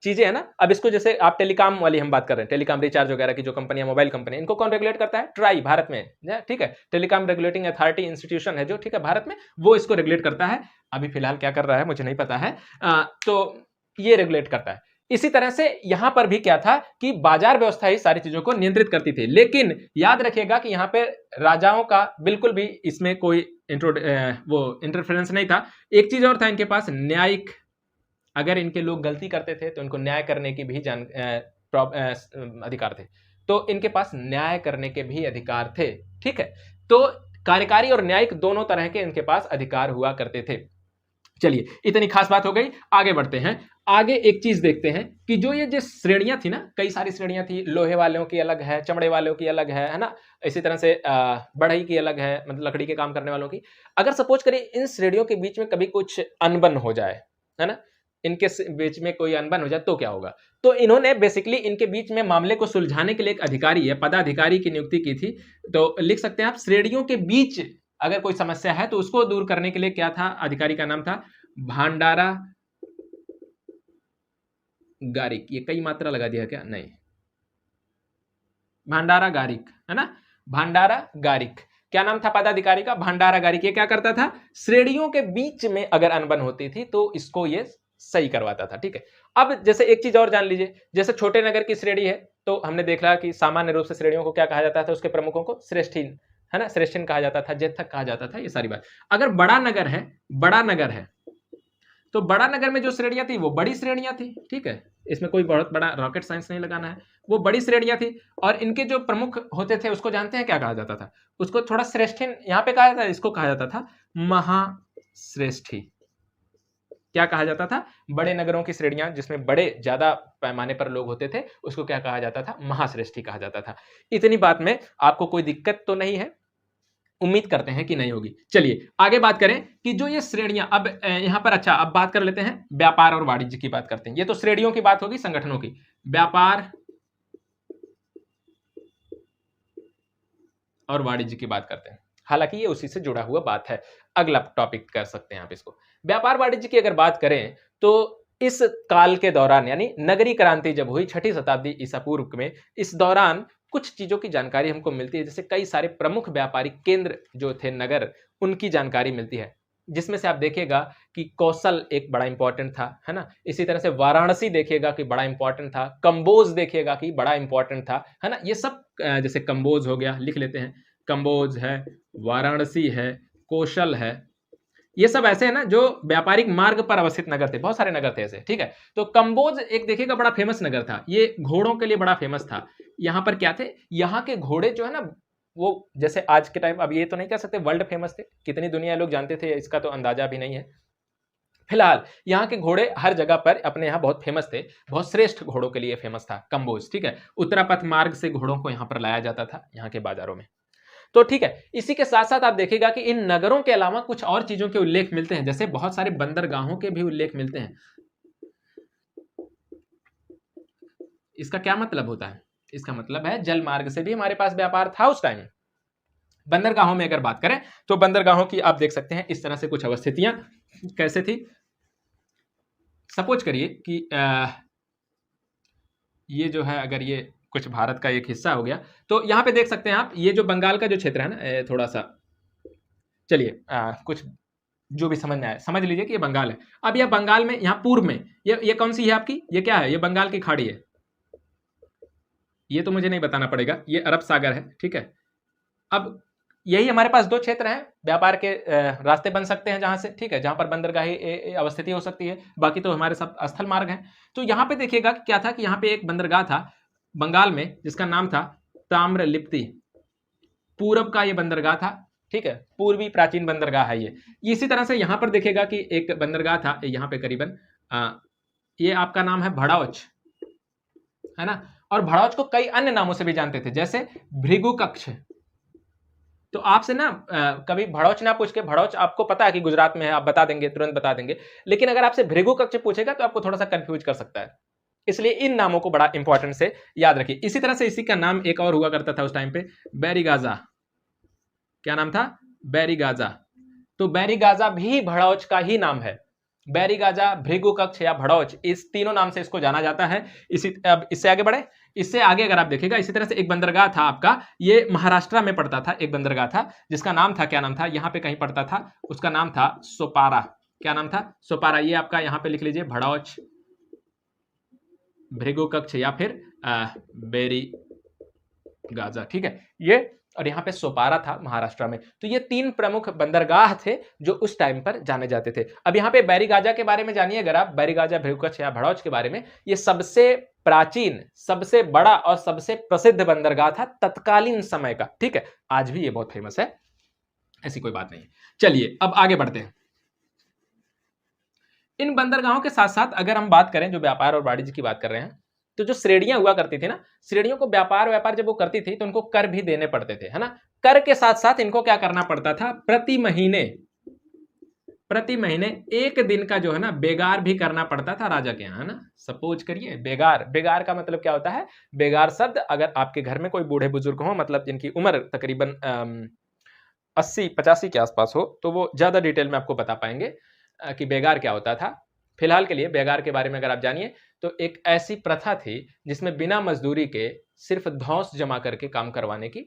चीजें है ना, अब इसको जैसे आप टेलीकॉम वाली हम बात कर रहे हैं, टेलीकॉम रिचार्ज वगैरह की जो कंपनियां, मोबाइल कंपनी, इनको कौन रेगुलेट करता है, ट्राई भारत में, ठीक है, टेलीकॉम रेगुलेटिंग अथॉरिटी इंस्टीट्यूशन है जो, ठीक है, भारत में, वो इसको रेगुलेट करता है। अभी फिलहाल क्या कर रहा है मुझे नहीं पता है, तो ये रेगुलेट करता है। इसी तरह से यहां पर भी क्या था कि बाजार व्यवस्था ही सारी चीजों को नियंत्रित करती थी, लेकिन याद रखिएगा कि यहां पे राजाओं का बिल्कुल भी इसमें कोई वो इंटरफेरेंस नहीं था। एक चीज और था, इनके पास न्यायिक, अगर इनके लोग गलती करते थे तो इनको न्याय करने की भी अधिकार थे, तो इनके पास न्याय करने के भी अधिकार थे, ठीक है। तो कार्यकारी और न्यायिक दोनों तरह के इनके पास अधिकार हुआ करते थे। चलिए इतनी खास बात हो गई, आगे बढ़ते हैं। आगे एक चीज देखते हैं कि जो ये जो श्रेणियां थी ना, कई सारी श्रेणियां थी, लोहे वालों की अलग है, चमड़े वालों की अलग है ना, इसी तरह से बढ़ई की अलग है, मतलब लकड़ी के काम करने वालों की। अगर सपोज करें इन श्रेणियों के बीच में कभी कुछ अनबन हो जाए, है ना, इनके बीच में कोई अनबन हो जाए तो क्या होगा, तो इन्होंने बेसिकली इनके बीच में मामले को सुलझाने के लिए एक अधिकारी है, पदाधिकारी की नियुक्ति की थी। तो लिख सकते हैं आप, श्रेणियों के बीच अगर कोई समस्या है तो उसको दूर करने के लिए क्या था, अधिकारी का नाम था भांडारा गारिक। ये कई मात्रा लगा दिया क्या, नहीं, भांडारा गारिक, है ना, भांडारागारिक। क्या नाम था पदाधिकारी का? भांडारागारिक। ये क्या करता था? श्रेणियों के बीच में अगर अनबन होती थी तो इसको ये सही करवाता था। ठीक है, अब जैसे एक चीज और जान लीजिए, जैसे छोटे नगर की श्रेणी है तो हमने देखा कि सामान्य रूप से श्रेणियों को क्या कहा जाता था? उसके प्रमुखों को श्रेष्ठीन, है ना, श्रेष्ठीन कहा जाता था, जेठक कहा जाता था, ये सारी बात। अगर बड़ा नगर है, बड़ा नगर है तो बड़ा नगर में जो श्रेणियां थी वो बड़ी श्रेणियां थी। ठीक है, इसमें कोई बहुत बड़ा रॉकेट साइंस नहीं लगाना है, वो बड़ी श्रेणियां थी और इनके जो प्रमुख होते थे उसको जानते हैं क्या कहा जाता था? उसको थोड़ा श्रेष्ठीन यहाँ पे कहा जाता था, इसको कहा जाता था महाश्रेष्ठी। क्या कहा जाता था? बड़े नगरों की श्रेणियां जिसमें बड़े ज्यादा पैमाने पर लोग होते थे उसको क्या कहा जाता था? महाश्रेष्ठी कहा जाता था। इतनी बात में आपको कोई दिक्कत तो नहीं है? उम्मीद करते हैं कि नहीं होगी। चलिए आगे बात करें कि जो ये श्रेणियां, अब यहां पर अच्छा अब बात कर लेते हैं व्यापार और वाणिज्य की बात करते हैं। ये तो श्रेणियों की बात होगी, संगठनों की। व्यापार और वाणिज्य की बात करते हैं, हालांकि ये उसी से जुड़ा हुआ बात है, अगला टॉपिक कर सकते हैं आप इसको। व्यापार वाणिज्य की अगर बात करें तो इस काल के दौरान, यानी नगरी क्रांति जब हुई 6ठी शताब्दी ईसा पूर्व में, इस दौरान कुछ चीजों की जानकारी हमको मिलती है, जैसे कई सारे प्रमुख व्यापारिक केंद्र जो थे नगर, उनकी जानकारी मिलती है, जिसमें से आप देखिएगा कि कौशल एक बड़ा इंपॉर्टेंट था, है ना। इसी तरह से वाराणसी देखिएगा कि बड़ा इंपॉर्टेंट था, कंबोज देखिएगा कि बड़ा इंपॉर्टेंट था, है ना। ये सब जैसे कंबोज हो गया, लिख लेते हैं, कंबोज है, वाराणसी है, कौशल है, ये सब ऐसे है ना जो व्यापारिक मार्ग पर अवस्थित नगर थे। बहुत सारे नगर थे ऐसे। ठीक है, तो कंबोज एक देखिएगा बड़ा फेमस नगर था, ये घोड़ों के लिए बड़ा फेमस था। यहाँ पर क्या थे? यहाँ के घोड़े जो है ना, वो जैसे आज के टाइम, अब ये तो नहीं कह सकते वर्ल्ड फेमस थे, कितनी दुनिया लोग जानते थे इसका तो अंदाजा भी नहीं है। फिलहाल यहाँ के घोड़े हर जगह पर अपने यहाँ बहुत फेमस थे, बहुत श्रेष्ठ घोड़ों के लिए फेमस था कंबोज। ठीक है, उत्तरापथ मार्ग से घोड़ों को यहाँ पर लाया जाता था, यहाँ के बाजारों में। तो ठीक है, इसी के साथ साथ आप देखिएगा कि इन नगरों के अलावा कुछ और चीजों के उल्लेख मिलते हैं, जैसे बहुत सारे बंदरगाहों के भी उल्लेख मिलते हैं। इसका क्या मतलब होता है? इसका मतलब है जल मार्ग से भी हमारे पास व्यापार था उस टाइम। बंदरगाहों में अगर बात करें तो बंदरगाहों की आप देख सकते हैं इस तरह से कुछ अवस्थितियां कैसे थी। सपोज करिए कि ये जो है, अगर ये कुछ भारत का एक हिस्सा हो गया, तो यहां पे देख सकते हैं आप, ये जो बंगाल का जो क्षेत्र है ना, थोड़ा सा चलिए कुछ जो भी समझ में आए समझ लीजिए कि ये बंगाल है। अब यह बंगाल में यहाँ पूर्व में ये कौन सी है आपकी? ये क्या है? ये बंगाल की खाड़ी है, ये तो मुझे नहीं बताना पड़ेगा, ये अरब सागर है। ठीक है, अब यही हमारे पास दो क्षेत्र हैं, व्यापार के रास्ते बन सकते हैं जहां से, ठीक है, जहां पर बंदरगाही अवस्थिति हो सकती है, बाकी तो हमारे सब स्थल मार्ग हैं। तो यहाँ पे देखिएगा क्या था कि यहाँ पे एक बंदरगाह था बंगाल में जिसका नाम था ताम्रलिप्ति। पूरब का ये बंदरगाह था, ठीक है, पूर्वी प्राचीन बंदरगाह है ये। इसी तरह से यहाँ पर देखेगा कि एक बंदरगाह था यहाँ पे करीबन, ये आपका नाम है भड़ौच, है ना। और भड़ौच को कई अन्य नामों से भी जानते थे, जैसे भृगु कक्ष। तो आपसे ना कभी भड़ौच ना पूछ के, भड़ौच आपको पता है कि गुजरात में है, आप बता देंगे, तुरंत बता देंगे, लेकिन अगर आपसे भृगु कक्ष पूछेगा तो आपको थोड़ा सा कंफ्यूज कर सकता है, इसलिए इन नामों को बड़ा इंपॉर्टेंट से याद रखिए। इसी तरह से इसी का नाम एक और हुआ करता था उस टाइम पे, बैरीगाजा। क्या नाम था? बैरीगाजा। तो बैरीगाजा भी भड़ौच का ही नाम है। बैरीगाजा, भृगु कक्ष या भड़ौच, इस तीनों नाम से इसको जाना जाता है। अब इससे आगे बढ़े, इससे आगे अगर आप देखेगा, इसी तरह से एक बंदरगाह था आपका, ये महाराष्ट्र में पड़ता था, एक बंदरगाह था जिसका नाम था, क्या नाम था, यहाँ पे कहीं पड़ता था, उसका नाम था सोपारा। क्या नाम था? सोपारा। ये आपका यहाँ पे लिख लीजिए, भड़ौच, भृगु कक्ष या फिर बैरीगाजा। ठीक है, ये, और यहाँ पे सोपारा था महाराष्ट्र में। तो ये तीन प्रमुख बंदरगाह थे जो उस टाइम पर जाने जाते थे। अब यहाँ पे बैरीगाजा के बारे में जानिए अगर आप, बैरीगाजा, भृगुकक्ष या भड़ौच के बारे में, ये सबसे प्राचीन, सबसे बड़ा और सबसे प्रसिद्ध बंदरगाह था तत्कालीन समय का। ठीक है, आज भी ये बहुत फेमस है, ऐसी कोई बात नहीं। चलिए अब आगे बढ़ते हैं। इन बंदरगाहों के साथ साथ अगर हम बात करें, जो व्यापार और वाणिज्य की बात कर रहे हैं, तो जो श्रेणियां हुआ करती थी ना, श्रेणियों को व्यापार जब वो करती थी तो उनको कर भी देने पड़ते थे, है ना। कर के साथ साथ इनको क्या करना पड़ता था? प्रति महीने एक दिन का जो है ना बेगार भी करना पड़ता था राजा के यहाँ, है ना। सपोज करिए, बेगार का मतलब क्या होता है? बेगार शब्द, अगर आपके घर में कोई बूढ़े बुजुर्ग हो, मतलब जिनकी उम्र तकरीबन 80-85 के आसपास हो, तो वो ज्यादा डिटेल में आपको बता पाएंगे कि बेगार क्या होता था। फिलहाल के लिए बेगार के बारे में अगर आप जानिए तो एक ऐसी प्रथा थी जिसमें बिना मजदूरी के सिर्फ धौंस जमा करके काम करवाने की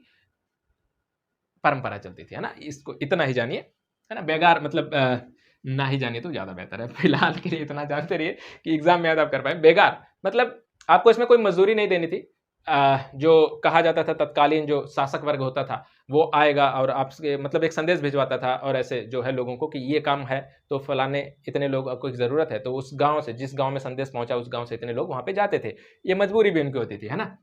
परंपरा चलती थी, है ना। इसको इतना ही जानिए, है ना। बेगार मतलब ना ही जानिए तो ज़्यादा बेहतर है, फिलहाल के लिए इतना जानते रहिए कि एग्जाम में याद आप कर पाए। बेगार मतलब आपको इसमें कोई मजदूरी नहीं देनी थी। जो कहा जाता था तत्कालीन जो शासक वर्ग होता था वो आएगा और आपसे मतलब एक संदेश भिजवाता था और ऐसे जो है लोगों को कि ये काम है तो फलाने इतने लोग आपको ज़रूरत है, तो उस गांव से, जिस गांव में संदेश पहुंचा उस गांव से इतने लोग वहां पे जाते थे। ये मजबूरी भी उनकी होती थी, है ना।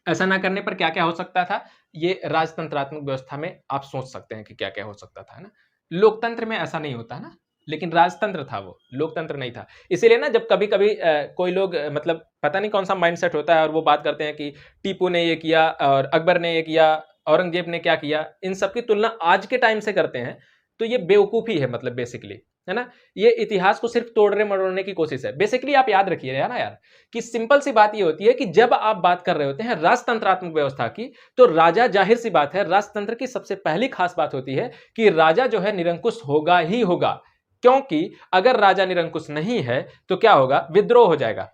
ऐसा ना करने पर क्या क्या हो सकता था, ये राजतंत्रात्मक व्यवस्था में आप सोच सकते हैं कि क्या क्या हो सकता था, है ना। लोकतंत्र में ऐसा नहीं होता ना, लेकिन राजतंत्र था, वो लोकतंत्र नहीं था। इसीलिए ना जब कभी कभी कोई लोग मतलब पता नहीं कौन सा माइंडसेट होता है और वो बात करते हैं कि टीपू ने ये किया और अकबर ने ये किया, औरंगजेब ने क्या किया, इन सब की तुलना आज के टाइम से करते हैं, तो ये बेवकूफ़ी है मतलब बेसिकली, है ना। ये इतिहास को सिर्फ तोड़ने मरोड़ने की कोशिश है। बेसिकली आप याद रखिए ना यार, कि सिंपल सी बात ये होती है कि जब आप बात कर रहे होते हैं राजतंत्रात्मक व्यवस्था की, तो राजा, जाहिर सी बात है, राजतंत्र की सबसे पहली खास बात होती है कि राजा जो है निरंकुश होगा ही होगा। क्योंकि अगर राजा निरंकुश नहीं है तो क्या होगा, विद्रोह हो जाएगा,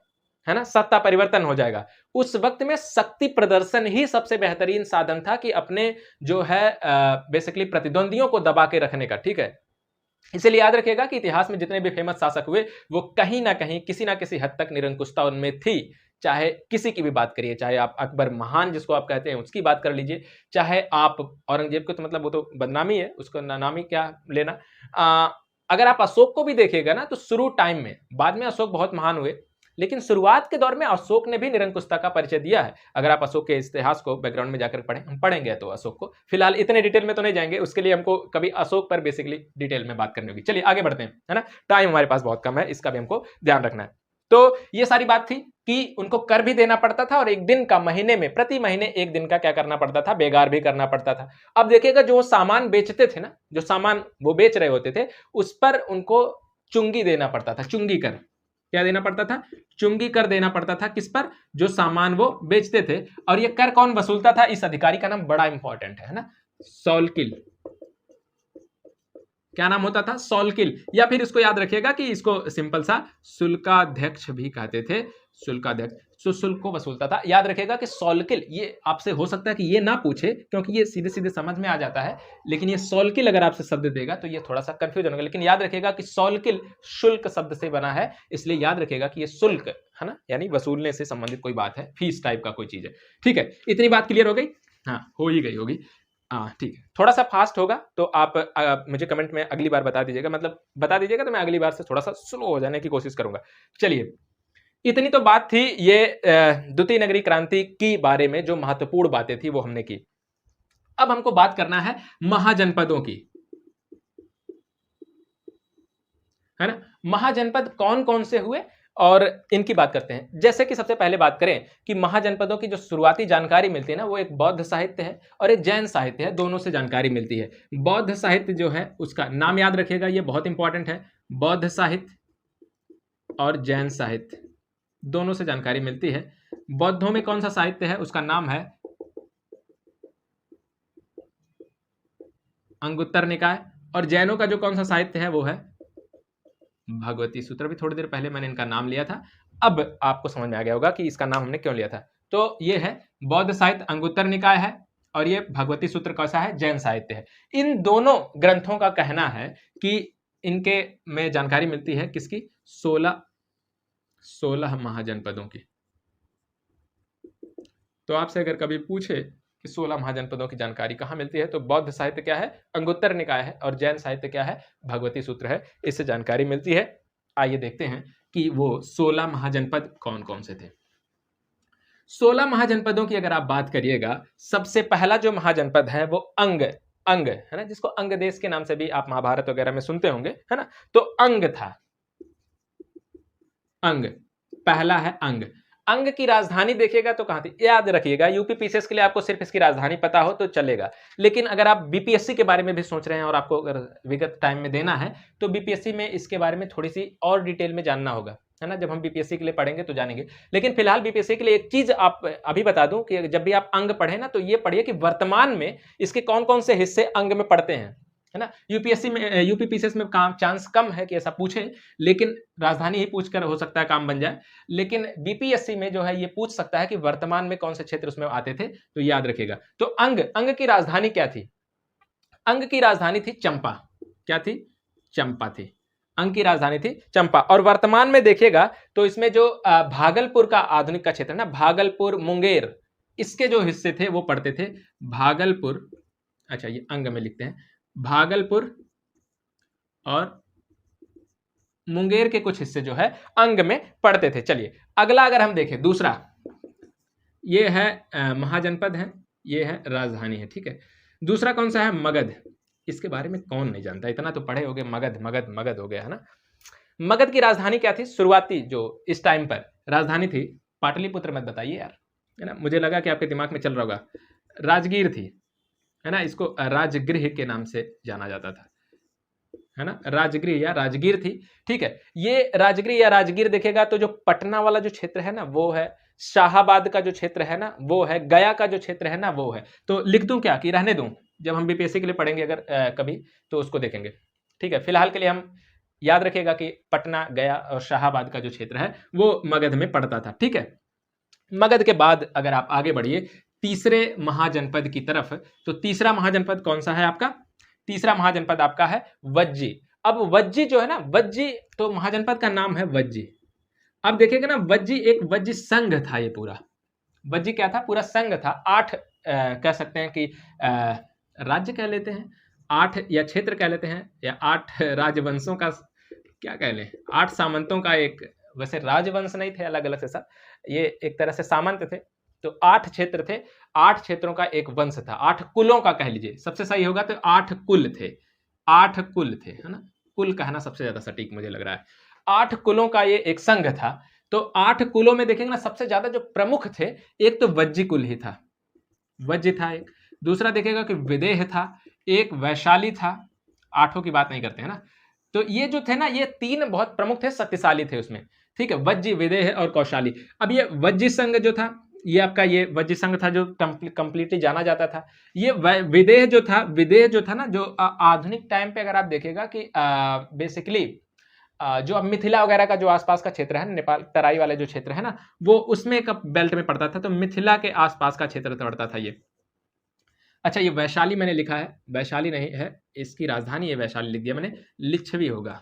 है ना, सत्ता परिवर्तन हो जाएगा। उस वक्त में शक्ति प्रदर्शन ही सबसे बेहतरीन साधन था कि अपने जो है बेसिकली प्रतिद्वंदियों को दबा के रखने का, ठीक है। इसलिए याद रखिएगा कि इतिहास में जितने भी फेमस शासक हुए वो कहीं ना कहीं किसी ना किसी हद तक निरंकुशता उनमें थी। चाहे किसी की भी बात करिए, चाहे आप अकबर महान जिसको आप कहते हैं उसकी बात कर लीजिए, चाहे आप औरंगजेब को, तो मतलब वो तो बदनामी है, उसको नामी क्या लेना। अगर आप अशोक को भी देखिएगा ना, तो शुरू टाइम में, बाद में अशोक बहुत महान हुए, लेकिन शुरुआत के दौर में अशोक ने भी निरंकुशता का परिचय दिया है। अगर आप अशोक के इतिहास को बैकग्राउंड में जाकर पढ़ें, हम पढ़ेंगे तो अशोक को, फिलहाल इतने डिटेल में तो नहीं जाएंगे, उसके लिए हमको कभी अशोक पर बेसिकली डिटेल में बात करनी होगी। चलिए आगे बढ़ते हैं, है ना, टाइम हमारे पास बहुत कम है, इसका भी हमको ध्यान रखना है। तो ये सारी बात थी कि उनको कर भी देना पड़ता था और एक दिन का, महीने में, प्रति महीने एक दिन का क्या करना पड़ता था, बेगार भी करना पड़ता था। अब देखिएगा जो सामान बेचते थे ना, जो सामान वो बेच रहे होते थे, उस पर उनको चुंगी देना पड़ता था, चुंगी कर। क्या देना पड़ता था, चुंगी कर देना पड़ता था। किस पर, जो सामान वो बेचते थे। और ये कर कौन वसूलता था, इस अधिकारी का नाम बड़ा इंपॉर्टेंट है ना, सॉल्किल। क्या नाम होता था, सॉल्किल, या फिर इसको याद रखिएगा कि इसको सिंपल सा शुल्काध्यक्ष भी कहते थे, शुल्काध्यक्ष। तो शुल्क को वसूलता था। याद रखिएगा कि सॉल्किल, ये आपसे हो सकता है कि ये ना पूछे क्योंकि ये सीधे सीधे समझ में आ जाता है, लेकिन ये सॉल्किल अगर आपसे शब्द देगा तो ये थोड़ा सा कंफ्यूजन होगा। लेकिन याद रखिएगा कि सॉल्किल शुल्क शब्द से बना है, इसलिए याद रखिएगा कि ये शुल्क है ना, यानी वसूलने से संबंधित कोई बात है, फीस टाइप का कोई चीज है। ठीक है, इतनी बात क्लियर हो गई, हाँ हो ही गई होगी। हाँ ठीक है, थोड़ा सा फास्ट होगा तो आप मुझे कमेंट में अगली बार बता दीजिएगा, मतलब बता दीजिएगा तो मैं अगली बार से थोड़ा सा स्लो हो जाने की कोशिश करूंगा। चलिए, इतनी तो बात थी ये द्वितीय नगरी क्रांति की बारे में, जो महत्वपूर्ण बातें थी वो हमने की। अब हमको बात करना है महाजनपदों की, है ना। महाजनपद कौन कौन से हुए और इनकी बात करते हैं। जैसे कि सबसे पहले बात करें कि महाजनपदों की जो शुरुआती जानकारी मिलती है ना, वो एक बौद्ध साहित्य है और एक जैन साहित्य है, दोनों से जानकारी मिलती है। बौद्ध साहित्य जो है उसका नाम याद रखिएगा, ये बहुत इंपॉर्टेंट है। बौद्ध साहित्य और जैन साहित्य दोनों से जानकारी मिलती है। बौद्धों में कौन सा साहित्य है, उसका नाम है अंगुत्तर निकाय, और जैनों का जो कौन सा साहित्य है वो है भगवती सूत्र। भी थोड़ी देर पहले मैंने इनका नाम लिया था, अब आपको समझ में आ गया होगा कि इसका नाम हमने क्यों लिया था। तो ये है बौद्ध साहित्य, अंगुत्तर निकाय है, और ये भगवती सूत्र कैसा है, जैन साहित्य है। इन दोनों ग्रंथों का कहना है कि इनके में जानकारी मिलती है किसकी, 16 महाजनपदों की। तो आपसे अगर कभी पूछे कि 16 महाजनपदों की जानकारी कहाँ मिलती है, तो बौद्ध साहित्य क्या है, अंगुत्तर निकाय है, और जैन साहित्य क्या है, भगवती सूत्र है, इससे जानकारी मिलती है। आइए देखते हैं कि वो 16 महाजनपद कौन कौन से थे। 16 महाजनपदों की अगर आप बात करिएगा, सबसे पहला जो महाजनपद है वो अंग है ना, जिसको अंग देश के नाम से भी आप महाभारत वगैरह में सुनते होंगे, है ना। तो अंग था, अंग पहला है। अंग अंग की राजधानी देखिएगा तो कहां थी, याद रखिएगा। यूपी पीसीएस के लिए आपको सिर्फ इसकी राजधानी पता हो तो चलेगा, लेकिन अगर आप बीपीएससी के बारे में भी सोच रहे हैं और आपको अगर विगत टाइम में देना है तो बीपीएससी में इसके बारे में थोड़ी सी और डिटेल में जानना होगा, है ना। जब हम बीपीएससी के लिए पढ़ेंगे तो जानेंगे, लेकिन फिलहाल बीपीएससी के लिए एक चीज आप अभी बता दूं कि जब भी आप अंग पढ़े ना, तो ये पढ़िए कि वर्तमान में इसके कौन कौन से हिस्से अंग में पड़ते हैं, है ना। यूपीएससी में, यूपी पीसीएस में काम चांस कम है कि ऐसा पूछे, लेकिन राजधानी ही पूछकर हो सकता है काम बन जाए। लेकिन बीपीएससी में जो है ये पूछ सकता है कि वर्तमान में कौन से क्षेत्र उसमें आते थे, तो याद रखिएगा। तो अंग की राजधानी क्या थी, अंग की राजधानी थी चंपा। क्या थी? चंपा थी। अंग की राजधानी थी चंपा। और वर्तमान में देखिएगा तो इसमें जो भागलपुर का आधुनिक का क्षेत्र ना, भागलपुर, मुंगेर, इसके जो हिस्से थे वो पड़ते थे भागलपुर। अच्छा, ये अंग में लिखते हैं, भागलपुर और मुंगेर के कुछ हिस्से जो है अंग में पड़ते थे। चलिए अगला अगर हम देखें, दूसरा, ये है महाजनपद है, ये है राजधानी है, ठीक है। दूसरा कौन सा है? मगध। इसके बारे में कौन नहीं जानता, इतना तो पढ़े होगे, मगध मगध मगध हो गया है ना। मगध की राजधानी क्या थी? शुरुआती जो इस टाइम पर राजधानी थी पाटलिपुत्र। मत बताइए यार, है ना, मुझे लगा कि आपके दिमाग में चल रहा होगा। राजगीर थी, है ना, इसको राजगृह के नाम से जाना जाता था, है ना, राजगृह या राजगीर थी, ठीक है। ये राजगृह या राजगीर देखेगा तो जो पटना वाला जो क्षेत्र है ना वो है, शाहाबाद का जो क्षेत्र है ना वो है, गया का जो क्षेत्र है ना वो है। तो लिख दूं क्या कि रहने दूं? जब हम बीपीएससी के लिए पढ़ेंगे अगर कभी तो उसको देखेंगे, ठीक है। फिलहाल के लिए हम याद रखिएगा कि पटना, गया और शाहाबाद का जो क्षेत्र है वो मगध में पड़ता था, ठीक है। मगध के बाद अगर आप आगे बढ़िए तीसरे महाजनपद की तरफ, तो तीसरा महाजनपद कौन सा है आपका? तीसरा महाजनपद आपका है वज्जी। अब वज्जी जो है ना, वज्जी तो महाजनपद का नाम है वज्जी। अब देखिएगा ना, वज्जी एक वज्जी संघ था, ये पूरा वज्जी क्या था? पूरा संघ था। 8 कह सकते हैं कि राज्य कह लेते हैं, 8 या क्षेत्र कह लेते हैं, या 8 राजवंशों का क्या कह लें, 8 सामंतों का एक, वैसे राजवंश नहीं थे, अलग अलग से सब, ये एक तरह से सामंत थे। तो 8 क्षेत्र थे, 8 क्षेत्रों का एक वंश था, 8 कुलों का कह लीजिए, सबसे सही होगा तो 8 कुल थे, 8 कुल थे, है ना, कुल कहना सबसे ज्यादा सटीक मुझे लग रहा है। 8 कुलों का ये एक संघ था। तो 8 कुलों में देखेंगे ना, सबसे ज्यादा जो प्रमुख थे, एक तो वज्जी कुल ही था, वज्जी था एक, दूसरा देखेगा कि विदेह था, एक वैशाली था, 8 की बात नहीं करते हैं ना। तो ये जो थे ना, ये 3 बहुत प्रमुख थे, शक्तिशाली थे उसमें, ठीक है, वज्जी, विदेह और कौशाली। अब ये वज्जी संघ जो था, ये आपका ये वज्जी संघ था जो कंप्लीटली जाना जाता था। ये विदेह जो था, विदेह जो था ना, जो आधुनिक टाइम पे अगर आप देखेगा कि बेसिकली जो अब मिथिला वगैरह का जो आसपास का क्षेत्र है, नेपाल तराई वाले जो क्षेत्र है ना, वो उसमें एक बेल्ट में पड़ता था, तो मिथिला के आसपास का क्षेत्र पड़ता था ये। अच्छा, ये वैशाली मैंने लिखा है, वैशाली नहीं है, इसकी राजधानी ये वैशाली लिख दिया मैंने, लिच्छवी होगा,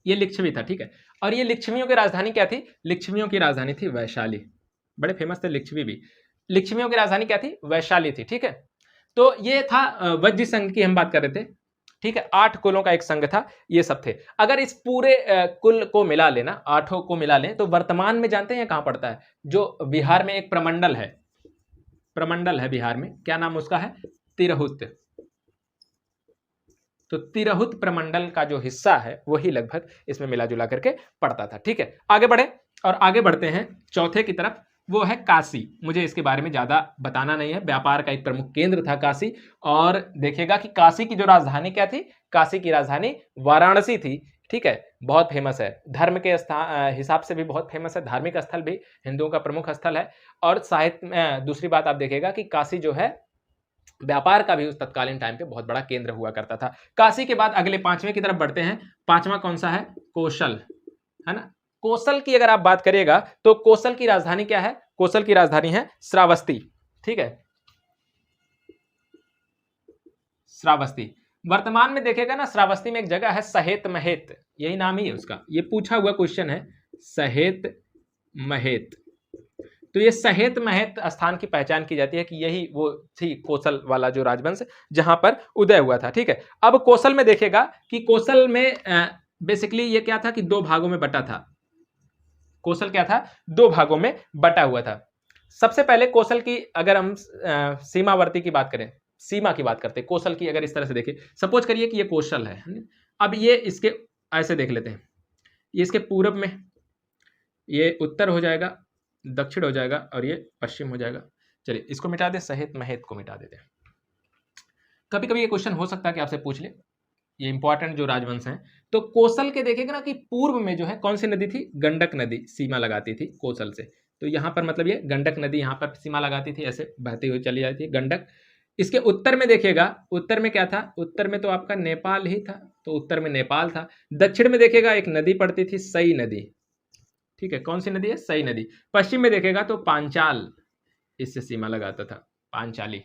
ये लिच्छवी था, ठीक है। और ये लिच्छवियों की राजधानी क्या थी? लिच्छवियों की राजधानी थी वैशाली, बड़े फेमस थे लिच्छवी भी। लिच्छवियों की राजधानी क्या थी? वैशाली थी, ठीक है। तो ये था वज्जी संघ की हम बात कर रहे थे, ठीक है। 8 कुलों का एक संघ था, ये सब थे। अगर इस पूरे कुल को मिला लेना, 8 को मिला लें, तो वर्तमान में जानते हैं कहां पड़ता है? जो बिहार में एक प्रमंडल है, प्रमंडल है बिहार में, क्या नाम उसका है? तिरहुत। तो तिरहुत प्रमंडल का जो हिस्सा है वही लगभग इसमें मिला जुला करके पड़ता था, ठीक है। आगे बढ़े और आगे बढ़ते हैं चौथे की तरफ, वो है काशी। मुझे इसके बारे में ज्यादा बताना नहीं है, व्यापार का एक प्रमुख केंद्र था काशी। और देखिएगा कि काशी की जो राजधानी क्या थी? काशी की राजधानी वाराणसी थी, ठीक है। बहुत फेमस है, धर्म के हिसाब से भी बहुत फेमस है, धार्मिक स्थल भी हिंदुओं का प्रमुख स्थल है। और साहित्य में दूसरी बात आप देखिएगा कि काशी जो है व्यापार का भी उस तत्कालीन टाइम पे बहुत बड़ा केंद्र हुआ करता था। काशी के बाद अगले 5वें की तरफ बढ़ते हैं। 5वां कौन सा है? कोशल, है ना। कोसल की अगर आप बात करिएगा तो कोसल की राजधानी क्या है? कोसल की राजधानी है श्रावस्ती, ठीक है, श्रावस्ती। वर्तमान में देखेगा ना, श्रावस्ती में एक जगह है सहेत महेत, यही नाम ही है उसका, ये पूछा हुआ क्वेश्चन है, सहेत महेत। तो ये सहेत महेत स्थान की पहचान की जाती है कि यही वो थी कोसल वाला जो राजवंश जहां पर उदय हुआ था, ठीक है। अब कोसल में देखेगा कि कोसल में बेसिकली ये क्या था कि 2 भागों में बटा था। कोसल क्या था? 2 भागों में बटा हुआ था। सबसे पहले कोसल की अगर हम सीमावर्ती की बात करें, सीमा की बात करते हैं, कोसल की अगर इस तरह से देखें, सपोज करिए कि ये कोसल है। अब ये इसके ऐसे देख लेते हैं, ये इसके पूरब में, ये उत्तर हो जाएगा, दक्षिण हो जाएगा और ये पश्चिम हो जाएगा। चलिए इसको मिटा दे, सहेत महेत को मिटा देते हैं। कभी कभी ये क्वेश्चन हो सकता है कि आपसे पूछ ले, ये इंपॉर्टेंट जो राजवंश हैं। तो कोसल के देखेंगे ना कि पूर्व में जो है कौन सी नदी थी? गंडक नदी सीमा लगाती थी कोसल से। तो यहाँ पर मतलब ये गंडक नदी यहाँ पर सीमा लगाती थी, ऐसे बहती हुई चली जाती है गंडक। इसके उत्तर में देखिएगा, उत्तर में क्या था? उत्तर में तो आपका नेपाल ही था, तो उत्तर में नेपाल था। दक्षिण में देखिएगा एक नदी पड़ती थी, सई नदी, ठीक है। कौन सी नदी है? सई नदी। पश्चिम में देखेगा तो पांचाल इससे सीमा लगाता था, पांचाली,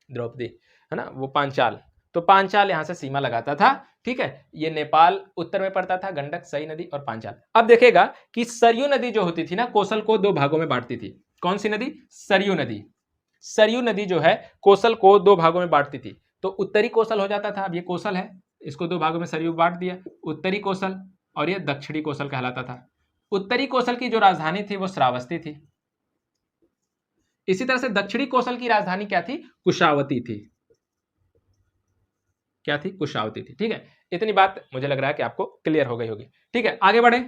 द्रौपदी। है ना, वो पांचाल। तो पांचाल यहां से सीमा लगाता था, ठीक है। ये नेपाल उत्तर में पड़ता था, गंडक, सई नदी और पांचाल। अब देखेगा कि सरयू नदी जो होती थी ना, कोसल को दो भागों में बांटती थी। कौन सी नदी? सरयू नदी। सरयू नदी जो है कोसल को दो भागों में बांटती थी। तो उत्तरी कोसल हो जाता था, अब ये कोसल है, इसको दो भागों में सरयू बांट दिया, उत्तरी कोसल, और ये दक्षिणी कोसल कहलाता था। उत्तरी कोसल की जो राजधानी थी वो श्रावस्ती थी। इसी तरह से दक्षिणी कोसल की राजधानी क्या थी? कुशावती थी। क्या थी? कुशावती थी। ठीक है, इतनी बात मुझे लग रहा है कि आपको क्लियर हो गई होगी। ठीक है, आगे बढ़े।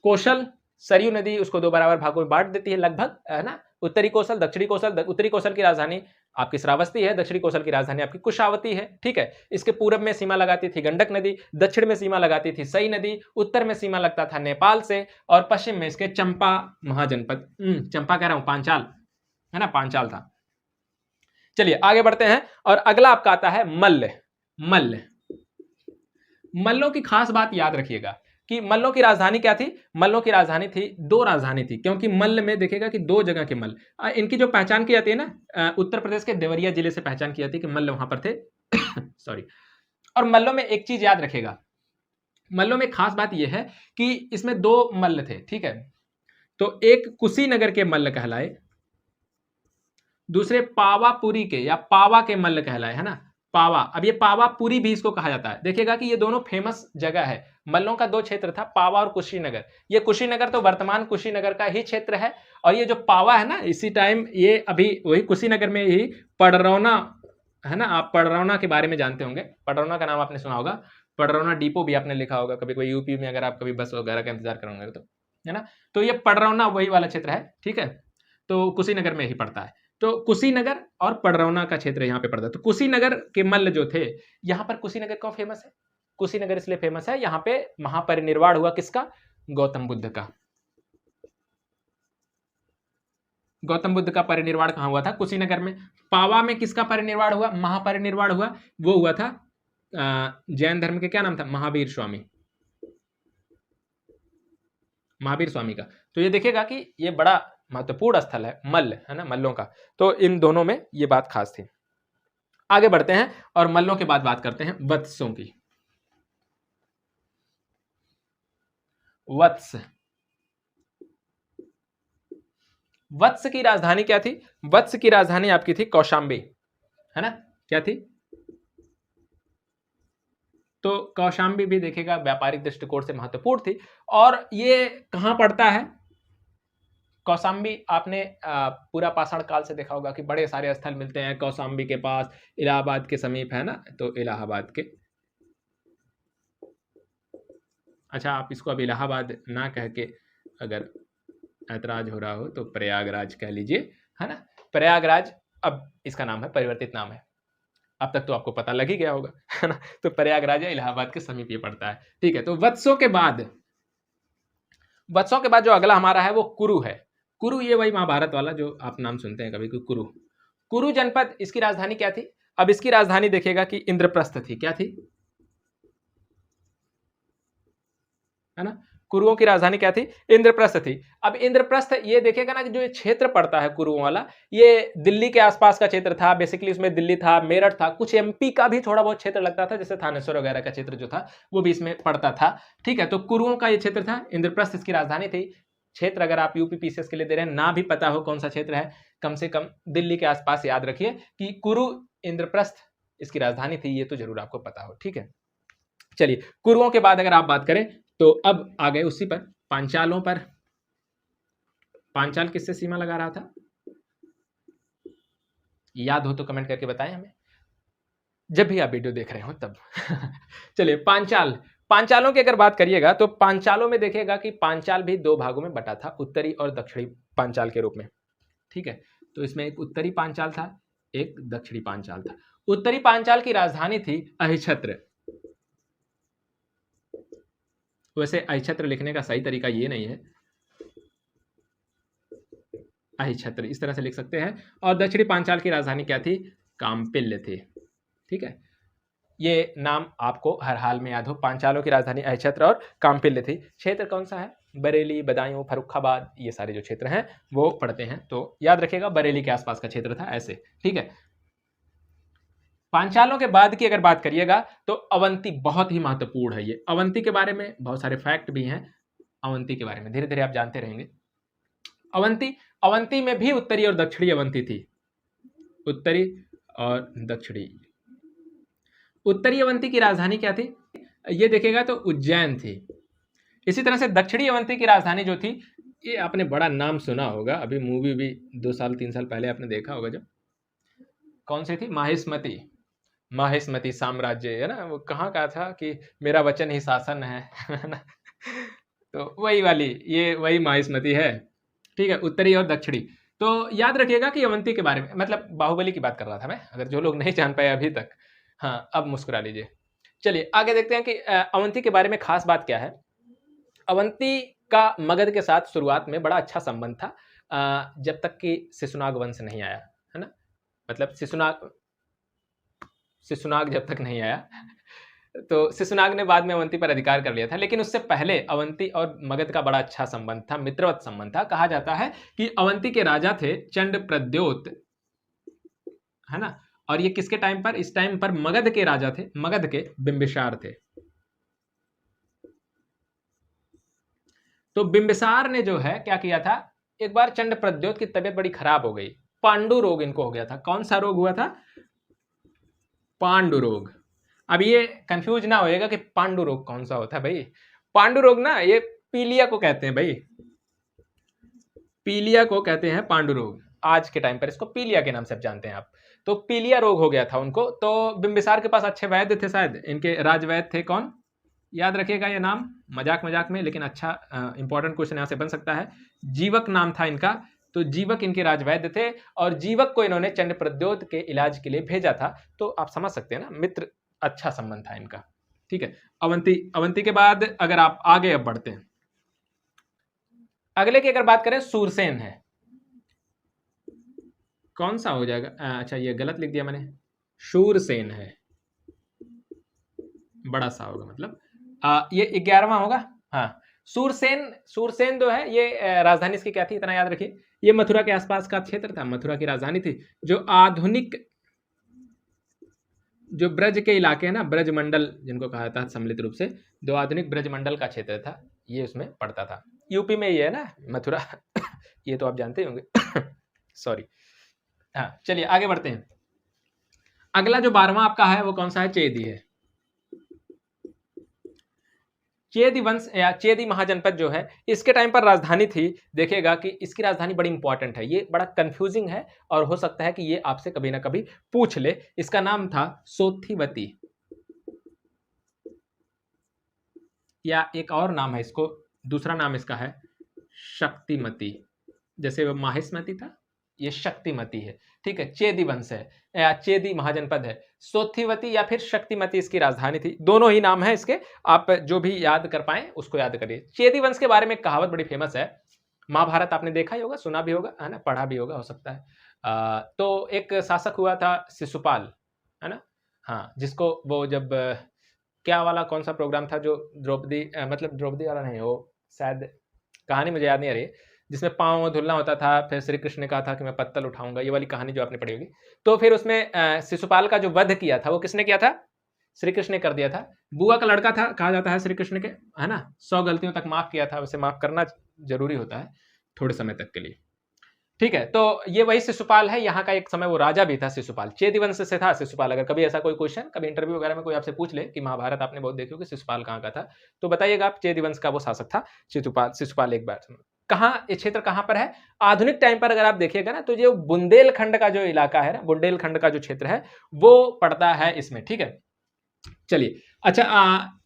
कोशल, सरयू नदी उसको दो बराबर भागों में बांट देती है लगभग, है ना। उत्तरी कोसल, दक्षिणी कोसल, उत्तरी कोसल की राजधानी आपकी श्रावस्ती है, दक्षिणी कोसल की राजधानी आपकी कुशावती है। ठीक है, इसके पूरब में सीमा लगाती थी गंडक नदी, दक्षिण में सीमा लगाती थी सई नदी, उत्तर में सीमा लगता था नेपाल से, और पश्चिम में इसके चंपा महाजनपद, चंपा कह रहा हूं, पांचाल, है ना, पांचाल था। चलिए आगे बढ़ते हैं, और अगला आपका आता है मल्ल। मल्ल, मल्लों की खास बात याद रखिएगा कि मल्लों की राजधानी क्या थी? मल्लों की राजधानी थी, दो राजधानी थी, क्योंकि मल्ल में देखेगा कि दो जगह के मल्ल, इनकी जो पहचान की जाती है ना, उत्तर प्रदेश के देवरिया जिले से पहचान की जाती है कि मल्ल वहां पर थे। सॉरी। और मल्लों में एक चीज याद रखेगा, मल्लों में खास बात यह है कि इसमें दो मल्ल थे, ठीक है। तो एक कुशीनगर के मल्ल कहलाए, दूसरे पावापुरी के या पावा के मल्ल कहलाए, है ना, पावा। अब ये पावापुरी भी इसको कहा जाता है। देखिएगा कि ये दोनों फेमस जगह है। मल्लों का दो क्षेत्र था, पावा और कुशीनगर। ये कुशीनगर तो वर्तमान कुशीनगर का ही क्षेत्र है, और ये जो पावा है ना, इसी टाइम ये अभी वही कुशीनगर में ही पडरौना, है ना, आप पडरौना के बारे में जानते होंगे, पडरौना का नाम आपने सुना होगा, पडरौना डिपो भी आपने लिखा होगा कभी कोई यूपी में, अगर आप कभी बस वगैरह का इंतजार करोगे तो, है ना। तो ये पडरौना वही वाला क्षेत्र है, ठीक है। तो कुशीनगर में ही पड़ता है। तो कुशीनगर और पडरौना का क्षेत्र यहाँ पे पड़ता है। तो कुशीनगर के मल्ल जो थे, यहाँ पर कुशीनगर क्यों फेमस है? कुशीनगर इसलिए फेमस है, यहाँ पे महापरिनिर्वाण हुआ किसका? गौतम बुद्ध का। गौतम बुद्ध का परिनिर्वाण कहाँ हुआ था? कुशीनगर में। पावा में किसका परिनिर्वाण हुआ? महापरिनिर्वाण हुआ, वो हुआ था जैन धर्म के, क्या नाम था? महावीर स्वामी, महावीर स्वामी का। तो ये देखिएगा कि ये बड़ा महत्वपूर्ण स्थल है मल्ल, है ना, मल्लों का। तो इन दोनों में ये बात खास थी। आगे बढ़ते हैं, और मल्लों के बाद बात करते हैं वत्सों की। वत्स, वत्स की राजधानी क्या थी? वत्स की राजधानी आपकी थी कौशांबी, है ना, क्या थी? तो कौशांबी भी देखिएगा व्यापारिक दृष्टिकोण से महत्वपूर्ण थी। और ये कहां पड़ता है कौशांबी? आपने पूरा पाषाण काल से देखा होगा कि बड़े सारे स्थल मिलते हैं कौशांबी के पास, इलाहाबाद के समीप, है ना। तो इलाहाबाद के, अच्छा आप इसको अब इलाहाबाद ना कह के अगर ऐतराज हो रहा हो तो प्रयागराज कह लीजिए, है ना। प्रयागराज अब इसका नाम है, परिवर्तित नाम है। अब तक तो आपको पता लग ही गया होगा, है ना। तो प्रयागराज या इलाहाबाद के समीप ये पड़ता है, ठीक है। तो वत्सों के बाद, वत्सों के बाद जो अगला हमारा है वो कुरु है। कुरु, ये वही महाभारत वाला जो आप नाम सुनते हैं कभी, कुरु। कुरु जनपद, इसकी राजधानी क्या थी? अब इसकी राजधानी देखिएगा कि इंद्रप्रस्थ थी। क्या थी? है ना, कुरुओं की राजधानी क्या थी? इंद्रप्रस्थ थी। अब इंद्रप्रस्थ, ये देखिएगा ना कि जो ये क्षेत्र पड़ता है कुरुओं वाला, ये दिल्ली के आसपास का क्षेत्र था बेसिकली। इसमें दिल्ली था, मेरठ था, कुछ एमपी का भी थोड़ा बहुत क्षेत्र लगता था, जैसे थानेश्वर वगैरह का क्षेत्र जो था वो भी इसमें पड़ता था, ठीक है। तो कुरुओं का ये क्षेत्र था, इंद्रप्रस्थ इसकी राजधानी थी। क्षेत्र अगर आप यूपी पीसीएस के लिए दे रहे हैं, ना भी पता हो कौन सा क्षेत्र है, कम से कम दिल्ली के आसपास याद रखिए कि कुरु इंद्रप्रस्थ इसकी राजधानी थी, ये तो जरूर आपको पता हो, ठीक है। चलिए, कुरुओं के बाद अगर आप बात करें तो अब आ गए उसी पर, पांचालों पर। पांचाल किससे सीमा लगा रहा था? याद हो तो कमेंट करके बताएं हमें, जब भी आप वीडियो देख रहे हो तब। चलिए, पांचाल, पांचालों की अगर बात करिएगा तो पांचालों में देखिएगा कि पांचाल भी दो भागों में बटा था, उत्तरी और दक्षिणी पांचाल के रूप में, ठीक है। तो इसमें एक उत्तरी पांचाल था, एक दक्षिणी पांचाल था। उत्तरी पांचाल की राजधानी थी अहिछत्र। वैसे अहिछत्र लिखने का सही तरीका ये नहीं है, अहिछत्र इस तरह से लिख सकते हैं। और दक्षिणी पांचाल की राजधानी क्या थी? काम्पिल्य थी, ठीक है। ये नाम आपको हर हाल में याद हो, पांचालों की राजधानी अहिछत्र और काम्पिल्य थी। क्षेत्र कौन सा है? बरेली, बदायूं, फर्रुखाबाद, ये सारे जो क्षेत्र हैं वो पड़ते हैं। तो याद रखिएगा बरेली के आसपास का क्षेत्र था, ऐसे, ठीक है। पांचालों के बाद की अगर बात करिएगा तो अवंती बहुत ही महत्वपूर्ण है। ये अवंती के बारे में बहुत सारे फैक्ट भी हैं। अवंती के बारे में धीरे धीरे आप जानते रहेंगे। अवंती अवंती में भी उत्तरी और दक्षिणी अवंती थी। उत्तरी और दक्षिणी। उत्तरी अवंती की राजधानी क्या थी, ये देखेगा तो उज्जैन थी। इसी तरह से दक्षिणी अवंती की राजधानी जो थी, ये आपने बड़ा नाम सुना होगा, अभी मूवी भी 2 साल 3 साल पहले आपने देखा होगा जब, कौन सी थी, माहिष्मती। माहिष्मती साम्राज्य है ना, वो कहाँ का था कि मेरा वचन ही शासन है ना। तो वही वाली, ये वही माहिष्मती है। ठीक है, उत्तरी और दक्षिणी। तो याद रखिएगा कि अवंती के बारे में, मतलब बाहुबली की बात कर रहा था मैं, अगर जो लोग नहीं जान पाए अभी तक। हाँ, अब मुस्कुरा लीजिए। चलिए आगे देखते हैं कि अवंती के बारे में खास बात क्या है। अवंती का मगध के साथ शुरुआत में बड़ा अच्छा संबंध था, जब तक कि शिशुनाग वंश नहीं आया, है ना। मतलब शिशुनाग जब तक नहीं आया, तो शिशुनाग ने बाद में अवंती पर अधिकार कर लिया था, लेकिन उससे पहले अवंती और मगध का बड़ा अच्छा संबंध था, मित्रवत संबंध था। कहा जाता है कि अवंती के राजा थे चंड प्रद्योत, है ना। और ये किसके टाइम पर, इस टाइम पर मगध के राजा थे, मगध के बिंबिसार थे। तो बिंबिसार ने जो है क्या किया था, एक बार चंड प्रद्योत की तबीयत बड़ी खराब हो गई, पांडु रोग इनको हो गया था। कौन सा रोग हुआ था, पांडु रोग। अब ये कंफ्यूज ना होएगा कि पांडु रोग कौन सा होता है भाई। पांडु रोग ना, ये पीलिया को कहते हैं भाई, पीलिया को कहते हैं पांडु रोग। आज के टाइम पर इसको पीलिया के नाम से जानते हैं आप। तो पीलिया रोग हो गया था उनको। तो बिंबिसार के पास अच्छे वैद्य थे, शायद इनके राजवैद्य थे कौन, याद रखिएगा ये नाम, मजाक मजाक में, लेकिन अच्छा इंपॉर्टेंट क्वेश्चन यहाँ से बन सकता है। जीवक नाम था इनका। तो जीवक इनके राजवैद्य थे, और जीवक को इन्होंने चंड प्रद्योत के इलाज के लिए भेजा था। तो आप समझ सकते हैं ना, मित्र, अच्छा संबंध था इनका। ठीक है, अवंती के बाद अगर आप आगे अब बढ़ते हैं, अगले की अगर बात करें, सूरसेन है। कौन सा हो जाएगा, अच्छा ये गलत लिख दिया मैंने, शूरसेन है, बड़ा सा होगा मतलब, ये 11वां होगा। हाँ, सूरसेन जो है, ये राजधानी इसकी क्या थी, इतना याद रखिए, ये मथुरा के आसपास का क्षेत्र था, मथुरा की राजधानी थी। जो आधुनिक, जो ब्रज के इलाके हैं ना, ब्रज मंडल जिनको कहा जाता है सम्मिलित रूप से, जो आधुनिक ब्रज मंडल का क्षेत्र था, ये उसमें पड़ता था। यूपी में ये है ना मथुरा। ये तो आप जानते होंगे। सॉरी। हाँ, चलिए आगे बढ़ते हैं। अगला जो 12वां आपका है वो कौन सा है, चेदी है। चेदी वंश या चेदी महाजनपद जो है, इसके टाइम पर राजधानी थी। देखिएगा कि इसकी राजधानी बड़ी इंपॉर्टेंट है, ये बड़ा कंफ्यूजिंग है, और हो सकता है कि ये आपसे कभी ना कभी पूछ ले। इसका नाम था सोथिवती, या एक और नाम है इसको, दूसरा नाम इसका है शक्तिमती। जैसे वो माहिष्मती था, ये शक्तिमती है। ठीक है, चेदी वंश है या चेदी महाजनपद है। सोथिवती या फिर शक्तिमती इसकी राजधानी थी, दोनों ही नाम है इसके, आप जो भी याद कर पाए उसको याद करिए। चेदी वंश के बारे में एक कहावत बड़ी फेमस है, महाभारत आपने देखा ही होगा, सुना भी होगा, है ना, पढ़ा भी होगा हो सकता है। तो एक शासक हुआ था शिशुपाल, है ना। हाँ, जिसको वो जब क्या वाला कौन सा प्रोग्राम था जो द्रौपदी, मतलब द्रौपदी वाला नहीं, वो शायद कहानी मुझे याद नहीं आ रही, जिसमें पाँव धुलना होता था, फिर श्री कृष्ण ने कहा था कि मैं पत्तल उठाऊंगा, ये वाली कहानी जो आपने पढ़ी होगी। तो फिर उसमें शिशुपाल का जो वध किया था वो किसने किया था, श्री कृष्ण ने कर दिया था। बुआ का लड़का था कहा जाता है श्री कृष्ण के, है ना। 100 गलतियों तक माफ किया था, उसे माफ करना जरूरी होता है थोड़े समय तक के लिए। ठीक है, तो ये वही शिशुपाल है, यहाँ का एक समय वो राजा भी था शिशुपाल, चेदी वंश से था शिशुपाल। अगर कभी ऐसा कोई क्वेश्चन, कभी इंटरव्यू वगैरह में कोई आपसे पूछ ले कि महाभारत आपने बहुत देखी होगी, शिशुपाल कहाँ का था, तो बताइएगा आप, चेदी वंश का वो शासक था शिशुपाल। एक बार कहाँ, ये क्षेत्र कहाँ पर है, आधुनिक टाइम पर अगर आप देखिएगा ना, तो जो बुंदेलखंड का जो इलाका है ना, बुंदेलखंड का जो क्षेत्र है वो पड़ता है इसमें। ठीक है, चलिए अच्छा,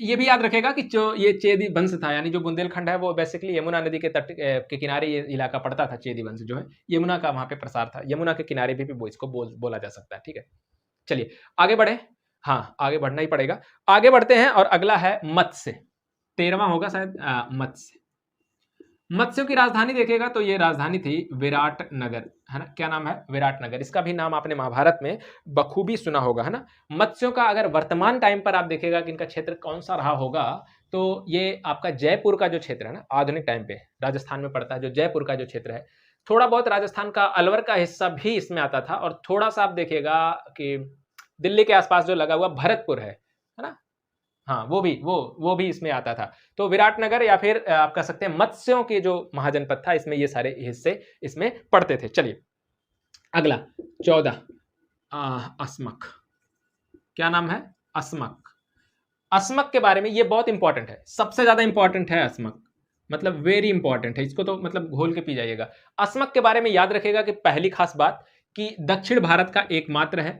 ये भी याद रखेगा कि जो ये चेदी वंश था, यानी जो बुंदेलखंड है, वो बेसिकली यमुना नदी के तट के किनारे ये इलाका पड़ता था। चेदी वंश जो है, यमुना का वहां पे प्रसार था, यमुना के किनारे भी वो इसको बोला जा सकता है। ठीक है, चलिए आगे बढ़े। हाँ, आगे बढ़ना ही पड़ेगा, आगे बढ़ते हैं। और अगला है मत्स्य, 13वां होगा शायद, मत्स्य। मत्स्यों की राजधानी देखेगा तो ये राजधानी थी विराटनगर, है ना। क्या नाम है, विराटनगर। इसका भी नाम आपने महाभारत में बखूबी सुना होगा, है ना। मत्स्यों का अगर वर्तमान टाइम पर आप देखेगा कि इनका क्षेत्र कौन सा रहा होगा, तो ये आपका जयपुर का जो क्षेत्र है ना, आधुनिक टाइम पे राजस्थान में पड़ता है, जो जयपुर का जो क्षेत्र है, थोड़ा बहुत राजस्थान का अलवर का हिस्सा भी इसमें आता था, और थोड़ा सा आप देखिएगा कि दिल्ली के आसपास जो लगा हुआ भरतपुर है ना, हाँ वो भी इसमें आता था। तो विराटनगर या फिर आप कह सकते हैं मत्स्यों के जो महाजनपद था, इसमें ये सारे हिस्से इसमें पड़ते थे। चलिए अगला 14 अस्मक, क्या नाम है? अस्मक। अस्मक के बारे में ये बहुत इंपॉर्टेंट है, सबसे ज्यादा इंपॉर्टेंट है अस्मक, मतलब वेरी इंपॉर्टेंट है, इसको तो मतलब घोल के पी जाइएगा। अस्मक के बारे में याद रखेगा कि पहली खास बात कि दक्षिण भारत का एकमात्र है,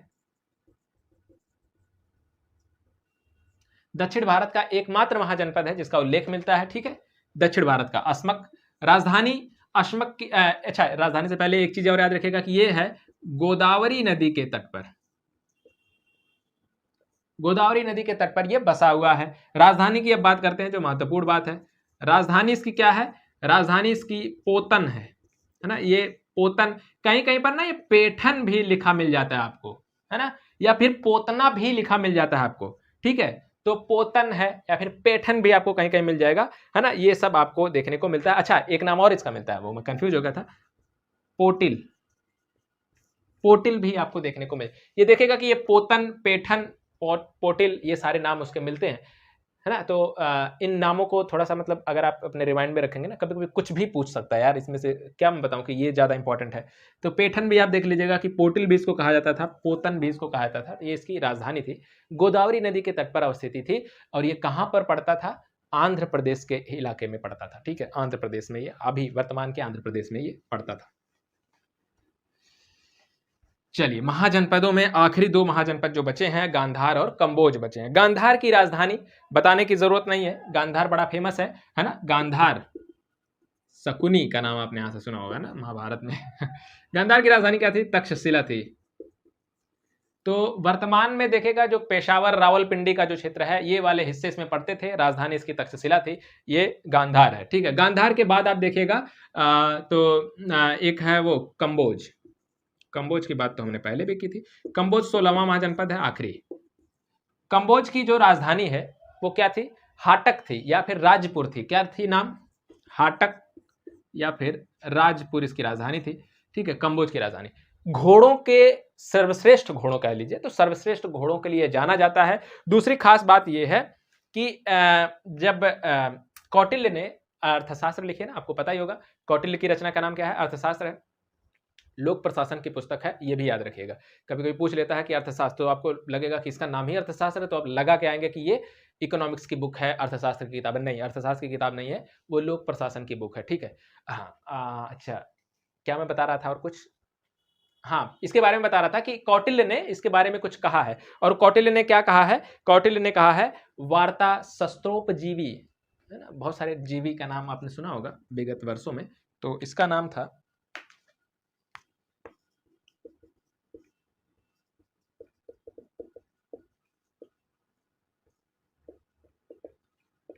दक्षिण भारत का एकमात्र महाजनपद है जिसका उल्लेख मिलता है, ठीक है, दक्षिण भारत का अस्मक। राजधानी अस्मक की अच्छा, राजधानी से पहले एक चीज और याद रखेगा कि यह है गोदावरी नदी के तट पर, गोदावरी नदी के तट पर यह बसा हुआ है। राजधानी की अब बात करते हैं, जो महत्वपूर्ण बात है, राजधानी इसकी क्या है? राजधानी इसकी पोतन है ना, ये पोतन, कहीं कहीं पर ना ये पेठन भी लिखा मिल जाता है आपको, है ना, या फिर पोतना भी लिखा मिल जाता है आपको, ठीक है। तो पोतन है या फिर पेठन भी आपको कहीं कहीं मिल जाएगा, है ना, ये सब आपको देखने को मिलता है। अच्छा, एक नाम और इसका मिलता है, वो मैं कंफ्यूज हो गया था, पोटिल, पोटिल भी आपको देखने को मिले। ये देखेगा कि ये पोतन, पेठन, पोटिल, ये सारे नाम उसके मिलते हैं, है ना। तो इन नामों को थोड़ा सा मतलब अगर आप अपने रिमाइंड में रखेंगे ना, कभी कभी कुछ भी पूछ सकता है यार इसमें से, क्या मैं बताऊं कि ये ज़्यादा इंपॉर्टेंट है। तो पेठन भी आप देख लीजिएगा कि पोटिल भी इसको कहा जाता था, पोतन भी इसको कहा जाता था। ये इसकी राजधानी थी, गोदावरी नदी के तट पर अवस्थित थी, और ये कहाँ पर पड़ता था? आंध्र प्रदेश के इलाके में पड़ता था, ठीक है, आंध्र प्रदेश में, ये अभी वर्तमान के आंध्र प्रदेश में ये पड़ता था। चलिए महाजनपदों में आखिरी दो महाजनपद जो बचे हैं, गांधार और कंबोज बचे हैं। गांधार की राजधानी बताने की जरूरत नहीं है, गांधार बड़ा फेमस है ना। गांधार, शकुनी का नाम आपने यहां से सुना होगा ना महाभारत में गांधार की राजधानी क्या थी? तक्षशिला थी। तो वर्तमान में देखेगा जो पेशावर रावलपिंडी का जो क्षेत्र है, ये वाले हिस्से इसमें पड़ते थे, राजधानी इसकी तक्षशिला थी, ये गांधार है, ठीक है। गांधार के बाद आप देखिएगा एक है वो कंबोज, कंबोज की बात तो हमने पहले भी की थी। कंबोज 16वां महाजनपद है, आखिरी। कंबोज की जो राजधानी है वो क्या थी? हाटक थी या फिर राजपुर थी। क्या थी नाम? हाटक या फिर राजपुर इसकी राजधानी थी, ठीक है, कंबोज की राजधानी। घोड़ों के सर्वश्रेष्ठ घोड़ों कह लीजिए, तो सर्वश्रेष्ठ घोड़ों के लिए जाना जाता है। दूसरी खास बात यह है कि जब कौटिल्य ने अर्थशास्त्र लिखे ना, आपको पता ही होगा कौटिल्य की रचना का नाम क्या है? अर्थशास्त्र है, लोक प्रशासन की पुस्तक है, ये भी याद रखिएगा। कभी कभी पूछ लेता है कि अर्थशास्त्र, तो आपको लगेगा कि इसका नाम ही अर्थशास्त्र है, तो आप लगा के आएंगे कि ये इकोनॉमिक्स की बुक है, अर्थशास्त्र की किताब नहीं, अर्थशास्त्र की किताब नहीं है, वो लोक प्रशासन की बुक है, ठीक है। हाँ अच्छा, क्या मैं बता रहा था और कुछ? हाँ, इसके बारे में बता रहा था कि कौटिल्य ने इसके बारे में कुछ कहा है। और कौटिल्य ने क्या कहा है? कौटिल्य ने कहा है वार्ता शस्त्रोपजीवी, है ना, बहुत सारे जीवी का नाम आपने सुना होगा विगत वर्षों में, तो इसका नाम था,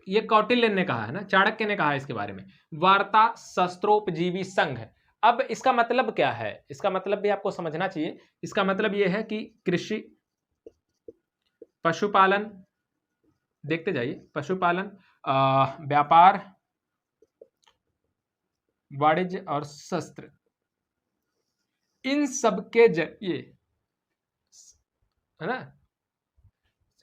ये कौटिल्य ने कहा है ना, चाणक्य ने कहा है इसके बारे में, वार्ता शस्त्रोपजीवी संघ। अब इसका मतलब क्या है? इसका मतलब भी आपको समझना चाहिए। इसका मतलब यह है कि कृषि, पशुपालन, देखते जाइए, पशुपालन, व्यापार, वाणिज्य और शस्त्र, इन सब के जरिए, है ना,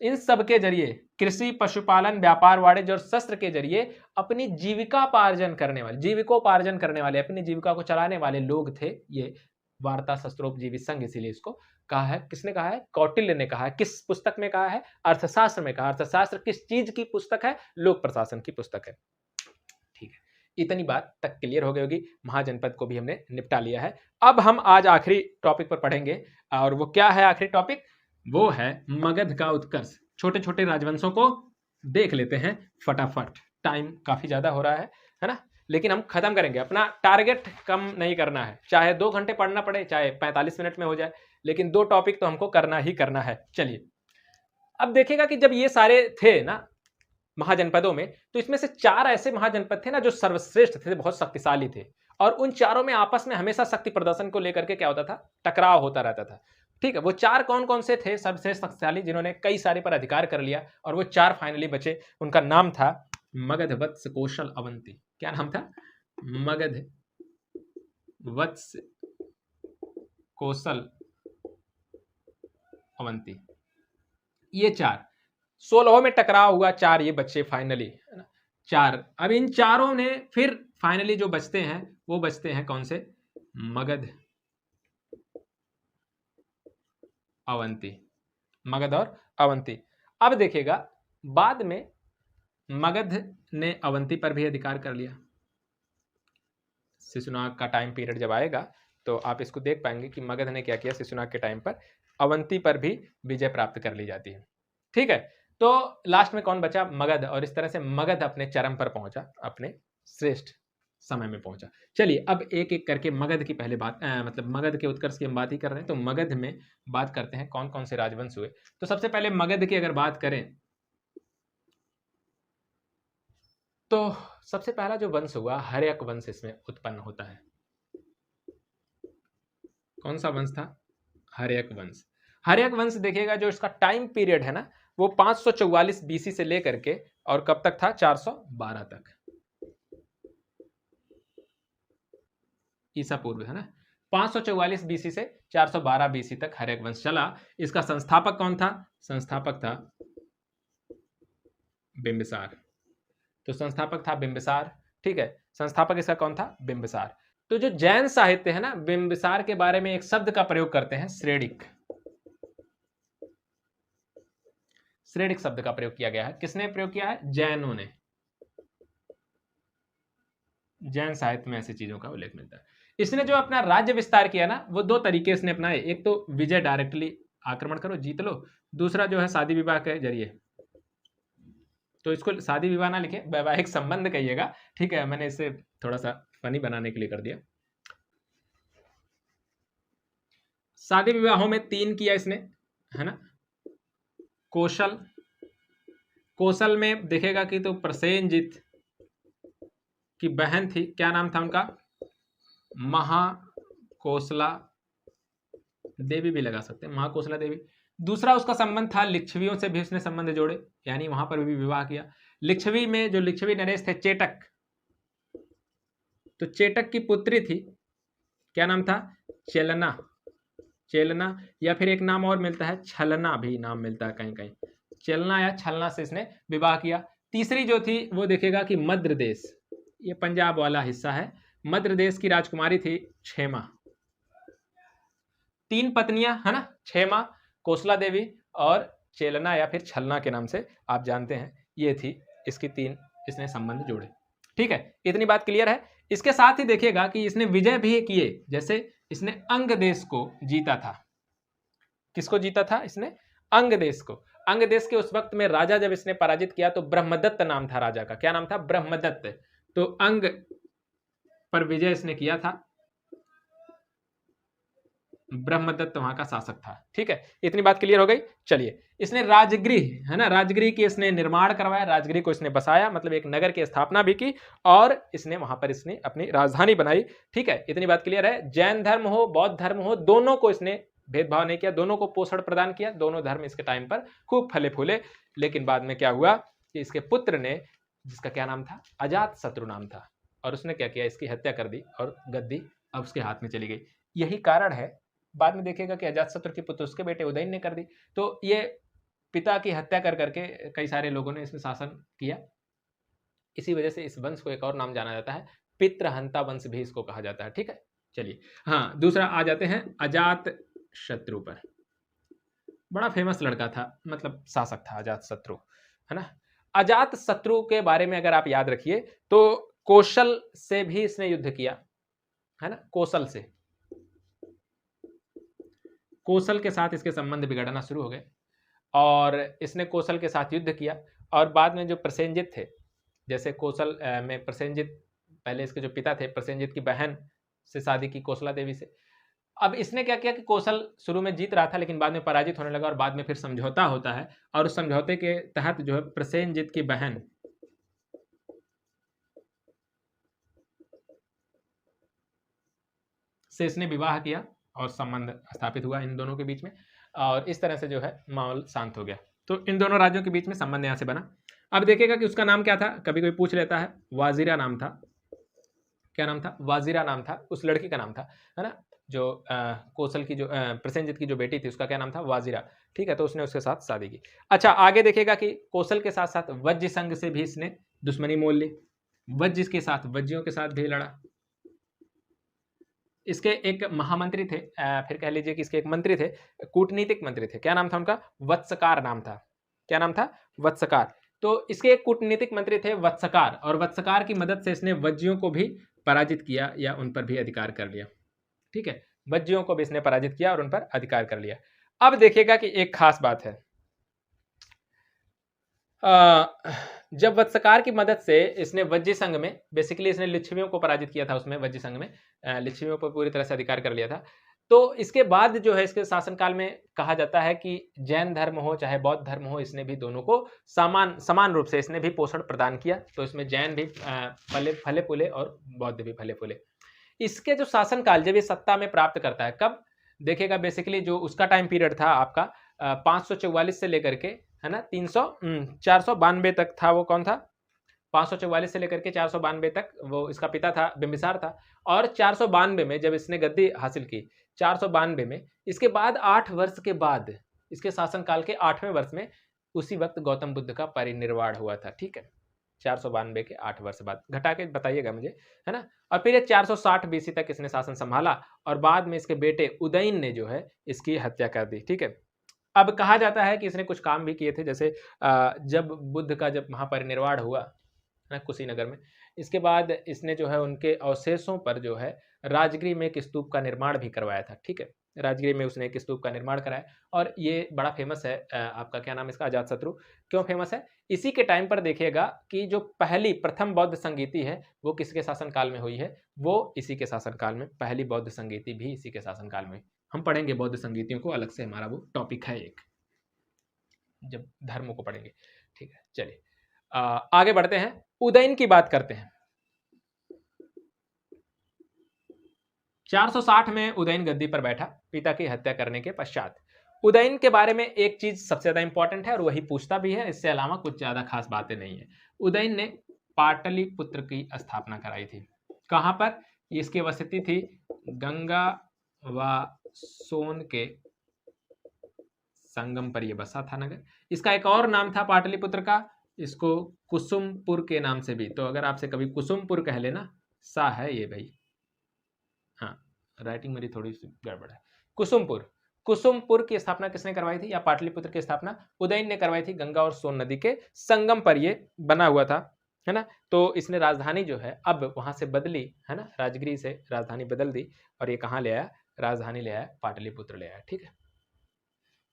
इन सब के जरिए, कृषि, पशुपालन, व्यापार, वाणिज्य और शस्त्र के जरिए अपनी जीविकोपार्जन करने वाले, जीविकोपार्जन करने वाले, अपनी जीविका को चलाने वाले लोग थे ये वार्ता शस्त्रोपजीवी संघ। इसीलिए इसको कहा है, किसने कहा है? कौटिल्य ने कहा है। किस पुस्तक में कहा है? अर्थशास्त्र में कहा। अर्थशास्त्र किस चीज की पुस्तक है? लोक प्रशासन की पुस्तक है, ठीक है। इतनी बात तक क्लियर हो गई होगी, महाजनपद को भी हमने निपटा लिया है। अब हम आज आखिरी टॉपिक पर पढ़ेंगे, और वो क्या है आखिरी टॉपिक? वो है मगध का उत्कर्ष। छोटे छोटे राजवंशों को देख लेते हैं फटाफट, टाइम काफी ज्यादा हो रहा है ना, लेकिन हम खत्म करेंगे। अपना टारगेट कम नहीं करना है, चाहे 2 घंटे पढ़ना पड़े, चाहे 45 मिनट में हो जाए, लेकिन 2 टॉपिक तो हमको करना ही करना है। चलिए अब देखिएगा कि जब ये सारे थे ना महाजनपदों में, तो इसमें से 4 ऐसे महाजनपद थे ना जो सर्वश्रेष्ठ थे, बहुत शक्तिशाली थे, और उन चारों में आपस में हमेशा शक्ति प्रदर्शन को लेकर के क्या होता था? टकराव होता रहता था, ठीक है। वो 4 कौन कौन से थे सबसे शक्तिशाली, जिन्होंने कई सारे पर अधिकार कर लिया, और वो 4 फाइनली बचे? उनका नाम था मगध, वत्स, कौशल, अवंती। क्या नाम था? मगध, वत्स, कौशल, अवंती। ये 4, 16 में टकराव हुआ, 4 ये बच्चे फाइनली, है ना, 4। अब इन चारों ने फिर फाइनली जो बचते हैं वो बचते हैं कौन से, मगध, अवंती, मगध और अवंती। अब देखिएगा बाद में मगध ने अवंती पर भी अधिकार कर लिया। शिशुनाग का टाइम पीरियड जब आएगा तो आप इसको देख पाएंगे कि मगध ने क्या किया, शिशुनाग के टाइम पर अवंती पर भी विजय प्राप्त कर ली जाती है। ठीक है, तो लास्ट में कौन बचा, मगध, और इस तरह से मगध अपने चरम पर पहुंचा, अपने श्रेष्ठ समय में पहुंचा। चलिए अब एक एक करके मगध की पहले बात, मतलब मगध के उत्कर्ष की हम बात ही कर रहे हैं, तो मगध में बात करते हैं कौन कौन से राजवंश हुए। तो सबसे पहले मगध की अगर बात करें तो सबसे पहला जो वंश हुआ, हर्यक वंश इसमें उत्पन्न होता है। कौन सा वंश था, हर्यक वंश। हर्यक वंश देखिएगा जो इसका टाइम पीरियड है ना, वो 544 बीसी से लेकर के और कब तक था, 412 तक ईसा पूर्व, है ना। 544 बीसी से 412 बीसी तक हर्यक वंश चला। इसका संस्थापक कौन था, संस्थापक था बिंबिसार। तो संस्थापक था बिंबिसार, ठीक है, संस्थापक इसका कौन था, बिंबिसार। तो जो जैन साहित्य है ना, बिंबिसार के बारे में एक शब्द का प्रयोग करते हैं, श्रेणिक। श्रेणिक शब्द का प्रयोग किया गया है, किसने प्रयोग किया है, जैनों ने। जैन साहित्य में ऐसी चीजों का उल्लेख मिलता है। इसने जो अपना राज्य विस्तार किया ना, वो 2 तरीके इसने अपनाए, एक तो विजय, डायरेक्टली आक्रमण करो जीत लो, दूसरा जो है शादी विवाह के जरिए। तो इसको शादी विवाह ना लिखे, वैवाहिक संबंध कहिएगा, ठीक है, मैंने इसे थोड़ा सा फनी बनाने के लिए कर दिया। शादी विवाहों में 3 किया इसने, है ना। कौशल, कौशल में देखेगा कि तो प्रसेनजित की बहन थी, क्या नाम था उनका, महाकोसला देवी भी लगा सकते हैं, महाकोसला देवी। दूसरा उसका संबंध था लिच्छवियों से भी उसने संबंध जोड़े, यानी वहां पर भी विवाह किया। लिच्छवी में जो लिच्छवी नरेश थे, चेटक, तो चेटक की पुत्री थी, क्या नाम था, चेलना, चेलना, या फिर एक नाम और मिलता है छलना, भी नाम मिलता है कहीं कहीं, चलना या छलना से इसने विवाह किया। तीसरी जो थी वो देखेगा कि मध्य देश, ये पंजाब वाला हिस्सा है, मध्य देश की राजकुमारी थी क्षेमा। 3 पत्नियां, है ना, क्षेमा, कोसला देवी और चेलना या फिर छलना के नाम से आप जानते हैं, ये थी इसकी 3 इसने संबंध जोड़े। ठीक है, इतनी बात क्लियर है। इसके साथ ही देखिएगा कि इसने विजय भी किए, जैसे इसने अंग देश को जीता था। किसको जीता था इसने, अंग देश को। अंग देश के उस वक्त में राजा जब इसने पराजित किया तो ब्रह्मदत्त नाम था राजा का, क्या नाम था, ब्रह्मदत्त। तो अंग पर विजय इसने किया था, ब्रह्मदत्त वहां का शासक था। ठीक है, इतनी बात क्लियर हो गई। चलिए, इसने राजगृह, है ना, राजगृह की इसने निर्माण करवाया, राजगृह को इसने बसाया, मतलब एक नगर की स्थापना भी की, और इसने वहां पर इसने अपनी राजधानी बनाई। ठीक है, इतनी बात क्लियर है। जैन धर्म हो, बौद्ध धर्म हो, दोनों को इसने भेदभाव नहीं किया, दोनों को पोषण प्रदान किया, दोनों धर्म इसके टाइम पर खूब फले फूले। लेकिन बाद में क्या हुआ कि इसके पुत्र ने, जिसका क्या नाम था, अजात शत्रु नाम था, और उसने क्या किया, इसकी हत्या कर दी और गद्दी अब उसके हाथ में चली गई। यही कारण है, बाद में देखेगा कि अजातशत्रु के पुत्र उसके बेटे उदयन ने कर दी। तो ये पिता की हत्या कर करके कई सारे लोगों ने इसमें शासन किया। इसी वजह से इस वंश को एक और नाम जाना जाता है, पितृहंता वंश भी इसको कहा जाता है। ठीक है, चलिए, हाँ, दूसरा आ जाते हैं अजात शत्रु पर। बड़ा फेमस लड़का था, मतलब शासक था अजात शत्रु, है ना। अजात शत्रु के बारे में अगर आप याद रखिए तो कौशल से भी इसने युद्ध किया, है ना, कौशल से, कौशल के साथ इसके संबंध बिगड़ना शुरू हो गए, और इसने कौशल के साथ युद्ध किया। और बाद में जो प्रसेनजित थे, जैसे कौशल में प्रसेनजित, पहले इसके जो पिता थे, प्रसेनजित की बहन से शादी की कौशला देवी से। अब इसने क्या किया कि कौशल शुरू में जीत रहा था, लेकिन बाद में पराजित होने लगा, और बाद में फिर समझौता होता है, और उस समझौते के तहत जो है प्रसेनजित की बहन से इसने विवाह किया और संबंध स्थापित हुआ इन दोनों के बीच में, और इस तरह से जो है माहौल शांत हो गया। तो इन दोनों राज्यों के बीच में संबंध यहां से बना। अब देखिएगा कि उसका नाम क्या था, कभी कोई पूछ लेता है, वाजिरा नाम था। क्या नाम था, वाजिरा नाम था, उस लड़की का नाम था, है ना। जो कौशल की जो प्रसेनजित की जो बेटी थी उसका क्या नाम था, वाजिरा। ठीक है, तो उसने उसके साथ शादी की। अच्छा, आगे देखिएगा कि कौशल के साथ साथ वज्र संघ से भी इसने दुश्मनी मोल ली, वज्र के साथ, वज्जियों के साथ भी लड़ा। इसके एक महामंत्री थे, फिर कह लीजिए कि इसके एक मंत्री थे, कूटनीतिक मंत्री थे। क्या नाम था उनका, वत्सकार नाम था। क्या नाम था, वत्सकार। तो इसके एक कूटनीतिक मंत्री थे वत्सकार, और वत्सकार की मदद से इसने वज्जियों को भी पराजित किया या उन पर भी अधिकार कर लिया। ठीक है, वज्जियों को भी इसने पराजित किया और उन पर अधिकार कर लिया। अब देखिएगा कि एक खास बात है, जब वत्सकार की मदद से इसने वज्जी संघ में, बेसिकली इसने लिच्छवियों को पराजित किया था उसमें, वज्जी संघ में लिच्छवियों पर पूरी तरह से अधिकार कर लिया था। तो इसके बाद जो है इसके शासनकाल में कहा जाता है कि जैन धर्म हो चाहे बौद्ध धर्म हो, इसने भी दोनों को समान रूप से इसने भी पोषण प्रदान किया। तो इसमें जैन भी फले फूले और बौद्ध भी फले फूले। इसके जो शासनकाल जब ये सत्ता में प्राप्त करता है, कब देखिएगा, बेसिकली जो उसका टाइम पीरियड था आपका 544 से लेकर के, है ना, 492 तक था। वो कौन था, 544 से लेकर के 492 तक वो इसका पिता था, बिंबिसार था। और 492 में जब इसने गद्दी हासिल की, 492 में, इसके बाद 8 वर्ष के बाद, इसके शासनकाल के 8वें वर्ष में, उसी वक्त गौतम बुद्ध का परिनिर्वाण हुआ था। ठीक है, 492 के 8 वर्ष बाद, घटा के बताइएगा मुझे, है ना। और फिर ये 460 बीसी तक इसने शासन संभाला, और बाद में इसके बेटे उदयन ने जो है इसकी हत्या कर दी। ठीक है, अब कहा जाता है कि इसने कुछ काम भी किए थे, जैसे जब बुद्ध का जब महापरिनिर्वाण हुआ है कुशीनगर में, इसके बाद इसने जो है उनके अवशेषों पर जो है राजगृह में एक स्तूप का निर्माण भी करवाया था। ठीक है, राजगृह में उसने एक स्तूप का निर्माण कराया, और ये बड़ा फेमस है, आपका क्या नाम इसका, अजातशत्रु। क्यों फेमस है, इसी के टाइम पर देखिएगा कि जो प्रथम बौद्ध संगीति है वो किसके शासनकाल में हुई है, वो इसी के शासनकाल में, पहली बौद्ध संगीति भी इसी के शासनकाल में। हम पढ़ेंगे बौद्ध संगीतियों को, अलग से हमारा वो टॉपिक है एक, जब धर्मों को पढ़ेंगे। ठीक है, चलिए आगे बढ़ते हैं, उदयन की बात करते हैं। 460 में उदयन गद्दी पर बैठा पिता की हत्या करने के पश्चात। उदयन के बारे में एक चीज सबसे ज्यादा इंपॉर्टेंट है और वही पूछता भी है, इससे अलावा कुछ ज्यादा खास बातें नहीं है। उदयन ने पाटलिपुत्र की स्थापना कराई थी। कहां पर, इसकी वसति थी गंगा व सोन के संगम पर यह बसा था नगर। इसका एक और नाम था पाटलिपुत्र का, इसको कुसुमपुर के नाम से भी, तो अगर आपसे कभी कुसुमपुर कह लेना, सा है ये भाई, हाँ राइटिंग मेरी थोड़ी सी गड़बड़ है। कुसुमपुर, कुसुमपुर की स्थापना किसने करवाई थी, या पाटलिपुत्र की स्थापना उदयन ने करवाई थी। गंगा और सोन नदी के संगम पर ये बना हुआ था, है ना। तो इसने राजधानी जो है अब वहां से बदली, है ना, राजगृह से राजधानी बदल दी, और ये कहाँ ले आया, राजधानी ले आया, पाटलिपुत्र ले आया। ठीक है,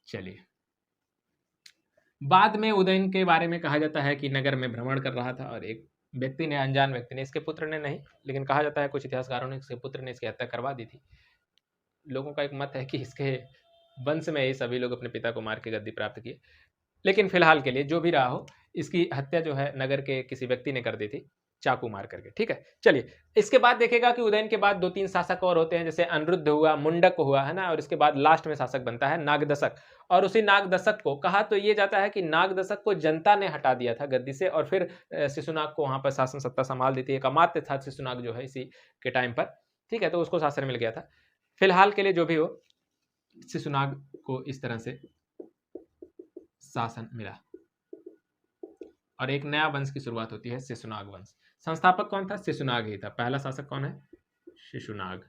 चलिए बाद में उदयन के बारे में कहा जाता है कि नगर में भ्रमण कर रहा था और एक व्यक्ति ने, अनजान व्यक्ति ने, इसके पुत्र ने नहीं, लेकिन कहा जाता है कुछ इतिहासकारों ने इसके पुत्र ने इसकी हत्या करवा दी थी। लोगों का एक मत है कि इसके वंश में ही सभी लोग अपने पिता को मार के गद्दी प्राप्त किए, लेकिन फिलहाल के लिए जो भी रहा हो, इसकी हत्या जो है नगर के किसी व्यक्ति ने कर दी थी, चाकू मार करके। ठीक है, चलिए इसके बाद देखेगा कि उदयन के बाद 2-3 शासक और होते हैं, जैसे अनिरुद्ध हुआ, मुंडक हुआ, है ना, और इसके बाद लास्ट में शासक बनता है नागदशक। और उसी नागदशक को कहा तो ये जाता है कि नागदशक को जनता ने हटा दिया था गद्दी से, और फिर शिशुनाग को वहां पर शासन सत्ता संभाल दी थी। एक अमात्य था शिशुनाग जो है इसी के टाइम पर। ठीक है, तो उसको शासन मिल गया था। फिलहाल के लिए जो भी हो, शिशुनाग को इस तरह से शासन मिला और एक नया वंश की शुरुआत होती है, शिशुनाग वंश। संस्थापक कौन था, शिशुनाग ही था। पहला शासक कौन है, शिशुनाग।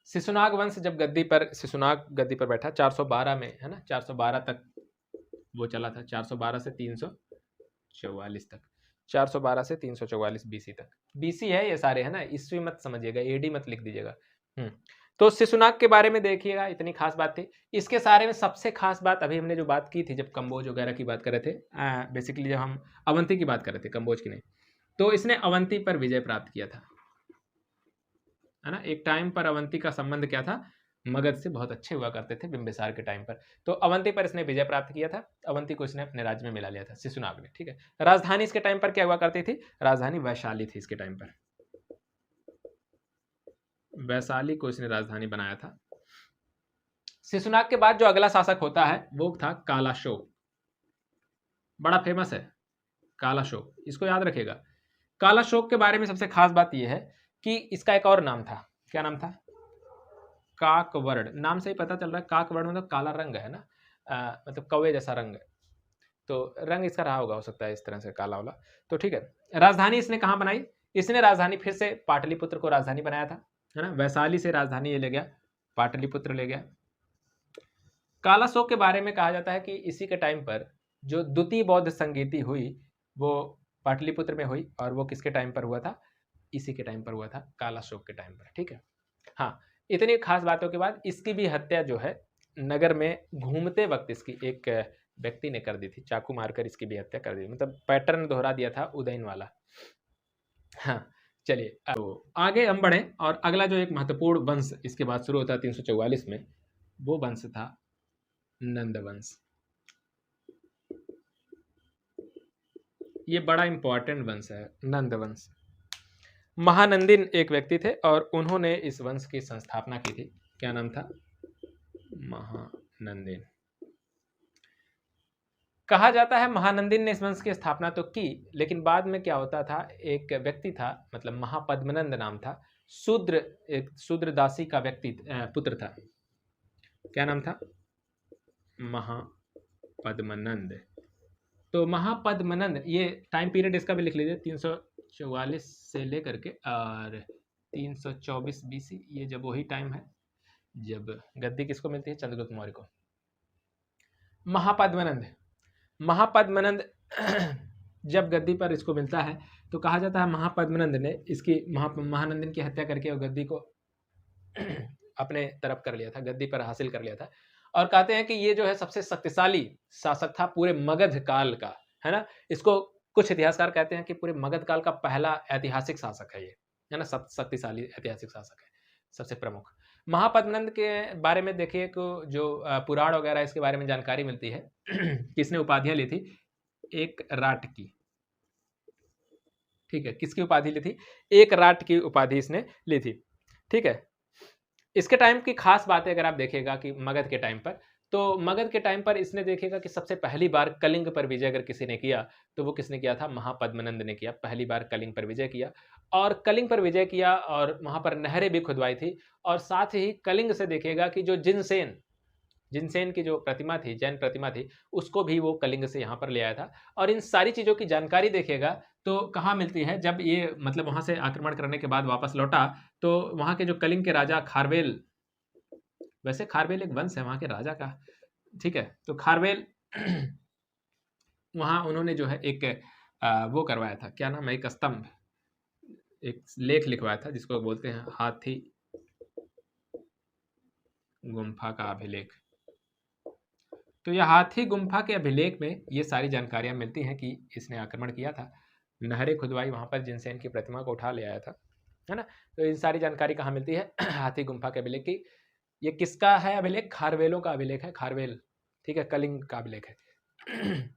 शिशुनाग वंश जब शिशुनाग गद्दी पर बैठा 412 में, है ना, 412 तक वो चला था, 412 से 344 तक, 412 से 344 बीसी तक। बीसी है ये सारे, है ना, ईस्वी मत समझिएगा, एडी मत लिख दीजिएगा। तो शिशुनाग के बारे में देखिएगा, इतनी खास बात थी। इसके सारे में सबसे खास बात अभी हमने जो बात की थी, जब कंबोज वगैरह की बात कर रहे थे, बेसिकली जब हम अवंती की बात कर रहे थे, कंबोज की नहीं, तो इसने अवंती पर विजय प्राप्त किया था, है ना। एक टाइम पर अवंती का संबंध क्या था, मगध से बहुत अच्छे हुआ करते थे बिंबिसार के टाइम पर। तो अवंती पर इसने विजय प्राप्त किया था, अवंती को इसने अपने राज्य में मिला लिया था शिशुनाग ने। ठीक है, राजधानी इसके टाइम पर क्या हुआ करती थी, राजधानी वैशाली थी इसके टाइम पर, वैशाली को इसने राजधानी बनाया था। शिशुनाग के बाद जो अगला शासक होता है वो था कालाशोक, बड़ा फेमस है कालाशोक, इसको याद रखिएगा। कालाशोक के बारे में सबसे खास बात यह है कि इसका एक और नाम था। क्या नाम था? काकवर्ण। नाम से ही पता चल रहा है, काकवर्ण मतलब काला रंग है ना, मतलब कौवे जैसा रंग है। तो रंग इसका रहा होगा, हो सकता है इस तरह से काला वाला। तो ठीक है, राजधानी इसने कहाँ बनाई? इसने राजधानी फिर से पाटलिपुत्र को राजधानी बनाया था, है ना। वैशाली से राजधानी ये ले गया, पाटलिपुत्र ले गया। कालाशोक के बारे में कहा जाता है कि इसी के टाइम पर जो द्वितीय बौद्ध संगीति हुई वो पाटलिपुत्र में हुई, और वो किसके टाइम पर हुआ था? इसी के टाइम पर हुआ था, कालाशोक के टाइम पर। ठीक है, हाँ। इतनी खास बातों के बाद इसकी भी हत्या जो है नगर में घूमते वक्त इसकी एक व्यक्ति ने कर दी थी, चाकू मारकर इसकी भी हत्या कर दी, मतलब पैटर्न दोहरा दिया था उदयन वाला। हाँ, चलिए तो आगे हम बढ़े, और अगला जो एक महत्वपूर्ण वंश इसके बाद शुरू होता है 344 में, वो वंश था नंद वंश। ये बड़ा इंपॉर्टेंट वंश है, नंद वंश। महानंदिन एक व्यक्ति थे और उन्होंने इस वंश की संस्थापना की थी। क्या नाम था? महानंदिन। कहा जाता है महानंदिन ने इस वंश की स्थापना तो की, लेकिन बाद में क्या होता था, एक व्यक्ति था, मतलब महापद्मनंद नाम था, शूद्र, एक शूद्र दासी का व्यक्ति पुत्र था। क्या नाम था? महापद्मनंद। तो महापद्मनंद, ये टाइम पीरियड इसका भी लिख लीजिए, 344 से लेकर के और 324 BC, ये जब वही टाइम है जब गद्दी किसको मिलती है? चंद्रगुप्त मौर्य को। महापद्मनंद, महापद्मनंद जब गद्दी पर इसको मिलता है तो कहा जाता है महापद्मनंद ने इसकी महानंदिन की हत्या करके और गद्दी को अपने तरफ कर लिया था, गद्दी पर हासिल कर लिया था। और कहते हैं कि ये जो है सबसे शक्तिशाली शासक था पूरे मगध काल का, है ना। इसको कुछ इतिहासकार कहते हैं कि पूरे मगध काल का पहला ऐतिहासिक शासक है ये, है ना, शक्तिशाली ऐतिहासिक शासक है, सबसे प्रमुख। महापद्मनंद के बारे में देखिए कि जो पुराण वगैरह इसके बारे में जानकारी मिलती है किसने उपाधियां ली थी? एक राट की। ठीक है, किसकी उपाधि ली थी? एक राट की उपाधि इसने ली थी। ठीक है, इसके टाइम की खास बातें अगर आप देखिएगा कि मगध के टाइम पर, तो मगध के टाइम पर इसने देखिएगा कि सबसे पहली बार कलिंग पर विजय अगर किसी ने किया तो वो किसने किया था? महापद्मनंद ने किया, पहली बार कलिंग पर विजय किया। और कलिंग पर विजय किया और वहां पर नहरें भी खुदवाई थी, और साथ ही कलिंग से देखिएगा कि जो जिनसेन, जिनसेन की जो प्रतिमा थी, जैन प्रतिमा थी, उसको भी वो कलिंग से यहाँ पर ले आया था। और इन सारी चीज़ों की जानकारी देखिएगा तो कहाँ मिलती है? जब ये मतलब वहाँ से आक्रमण करने के बाद वापस लौटा तो वहाँ के जो कलिंग के राजा खारवेल, वैसे खारवेल एक वंश है वहाँ के राजा का, ठीक है, तो खारवेल वहाँ उन्होंने जो है एक वो करवाया था, क्या नाम है, एक स्तंभ, एक लेख लिखवाया था जिसको बोलते हैं हाथी गुम्फा का अभिलेख। तो यह हाथी गुम्फा के अभिलेख में ये सारी जानकारियां मिलती हैं कि इसने आक्रमण किया था, नहरें खुदवाई, वहां पर जिनसेन की प्रतिमा को उठा ले आया था, है ना। तो ये सारी जानकारी कहाँ मिलती है? हाथी गुम्फा के अभिलेख की। ये किसका है अभिलेख? खारवेलों का अभिलेख है, खारवेल, ठीक है, कलिंग का अभिलेख है।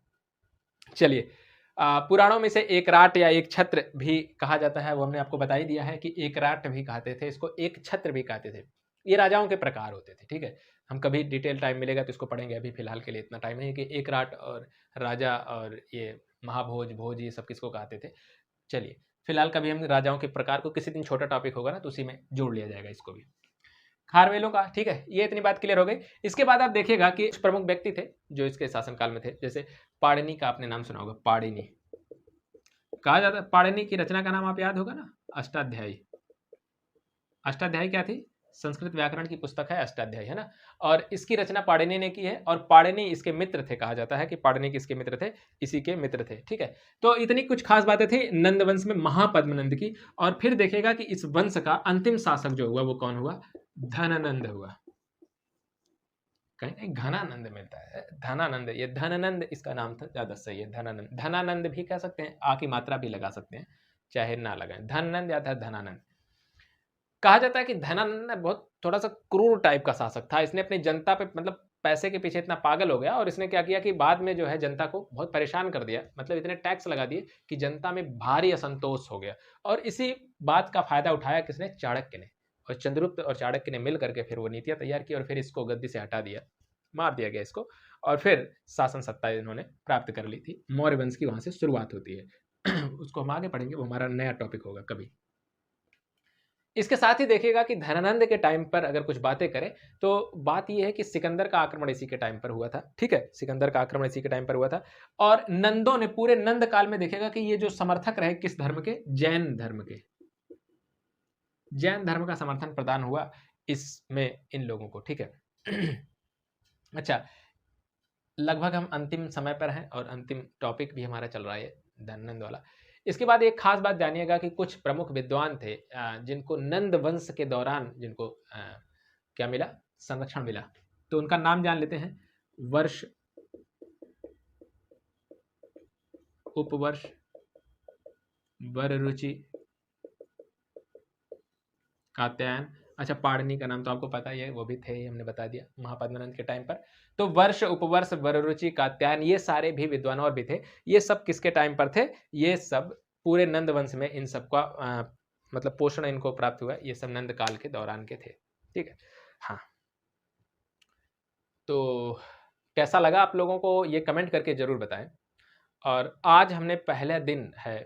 चलिए, पुराणों में से एक राट या एक छत्र भी कहा जाता है, वो हमने आपको बता ही दिया है कि एक राट भी कहते थे इसको, एक छत्र भी कहते थे। ये राजाओं के प्रकार होते थे, ठीक है। हम कभी डिटेल टाइम मिलेगा तो इसको पढ़ेंगे, अभी फिलहाल के लिए इतना टाइम है कि एक राट और राजा और ये महाभोज, भोज, ये सब किसको कहते थे। चलिए, फिलहाल कभी हम राजाओं के प्रकार को, किसी दिन छोटा टॉपिक होगा ना तो उसी में जोड़ लिया जाएगा इसको भी, खारवेलों का। ठीक है, ये इतनी बात क्लियर हो गई। इसके बाद आप देखिएगा कि कुछ प्रमुख व्यक्ति थे जो इसके शासनकाल में थे, जैसे पाणिनि का आपने नाम सुना होगा, पाणिनि कहा जाता है। पाणिनि की रचना का नाम आप याद होगा ना, अष्टाध्यायी। अष्टाध्यायी क्या थी? संस्कृत व्याकरण की पुस्तक है अष्टाध्यायी, है ना। और इसकी रचना पाणिनि ने की है, और पाणिनि इसके मित्र थे, कहा जाता है कि पाणिनि किसके मित्र थे? इसी के मित्र थे, ठीक है। तो इतनी कुछ खास बातें थी नंद वंश में महापद्मनंद की। और फिर देखिएगा कि इस वंश का अंतिम शासक जो हुआ वो कौन हुआ? धनानंद हुआ। कहीं कहीं घनानंद मिलता है, धनानंद, ये धनानंद इसका नाम था, ज्यादा सही है धनानंद। धनानंद भी कह सकते हैं, आ की मात्रा भी लगा सकते हैं, चाहे ना लगाएं, धनानंद या था धनानंद। कहा जाता है कि धनानंद बहुत थोड़ा सा क्रूर टाइप का शासक था। इसने अपनी जनता पे, मतलब पैसे के पीछे इतना पागल हो गया, और इसने क्या किया कि बाद में जो है जनता को बहुत परेशान कर दिया, मतलब इतने टैक्स लगा दिए कि जनता में भारी असंतोष हो गया। और इसी बात का फायदा उठाया किसने? चाणक्य ने। और चंद्रगुप्त और चाणक्य ने मिल करके फिर वो नीतियां तैयार की और फिर इसको गद्दी से हटा दिया, मार दिया गया इसको, और फिर शासन सत्ता इन्होंने प्राप्त कर ली थी। मौर्य वंश की वहां से शुरुआत होती है। उसको हम आगे पढ़ेंगे, वो हमारा नया टॉपिक होगा कभी। इसके साथ ही देखिएगा कि धनानंद के टाइम पर अगर कुछ बातें करें तो बात यह है कि सिकंदर का आक्रमण इसी के टाइम पर हुआ था, ठीक है, सिकंदर का आक्रमण इसी के टाइम पर हुआ था। और नंदों ने पूरे नंद काल में देखिएगा कि ये जो समर्थक रहे किस धर्म के, जैन धर्म के, जैन धर्म का समर्थन प्रदान हुआ इसमें इन लोगों को, ठीक है। अच्छा, लगभग हम अंतिम समय पर हैं और अंतिम टॉपिक भी हमारा चल रहा है धनानंद वाला। इसके बाद एक खास बात जानिएगा कि कुछ प्रमुख विद्वान थे जिनको नंद वंश के दौरान जिनको क्या मिला, संरक्षण मिला। तो उनका नाम जान लेते हैं। वर्ष, उपवर्ष, वररुचि, कात्यायन। अच्छा, पाणिनि का नाम तो आपको पता ही है, वो भी थे, हमने बता दिया महापद्मानंद के टाइम पर। तो वर्ष, उपवर्ष, वररुचि, कात्यायन ये सारे भी विद्वान और भी थे। ये सब किसके टाइम पर थे? ये सब पूरे नंद वंश में इन सबका मतलब पोषण इनको प्राप्त हुआ, ये सब नंद काल के दौरान के थे, ठीक है। हाँ, तो कैसा लगा आप लोगों को ये कमेंट करके जरूर बताएं। और आज हमने पहला दिन है,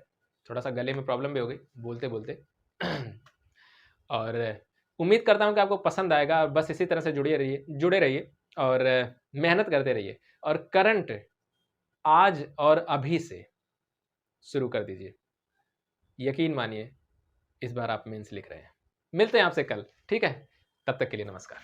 थोड़ा सा गले में प्रॉब्लम भी हो गई बोलते बोलते और उम्मीद करता हूं कि आपको पसंद आएगा। और बस इसी तरह से जुड़े रहिए और मेहनत करते रहिए और करंट आज और अभी से शुरू कर दीजिए। यकीन मानिए इस बार आप मेंस लिख रहे हैं। मिलते हैं आपसे कल, ठीक है, तब तक के लिए नमस्कार।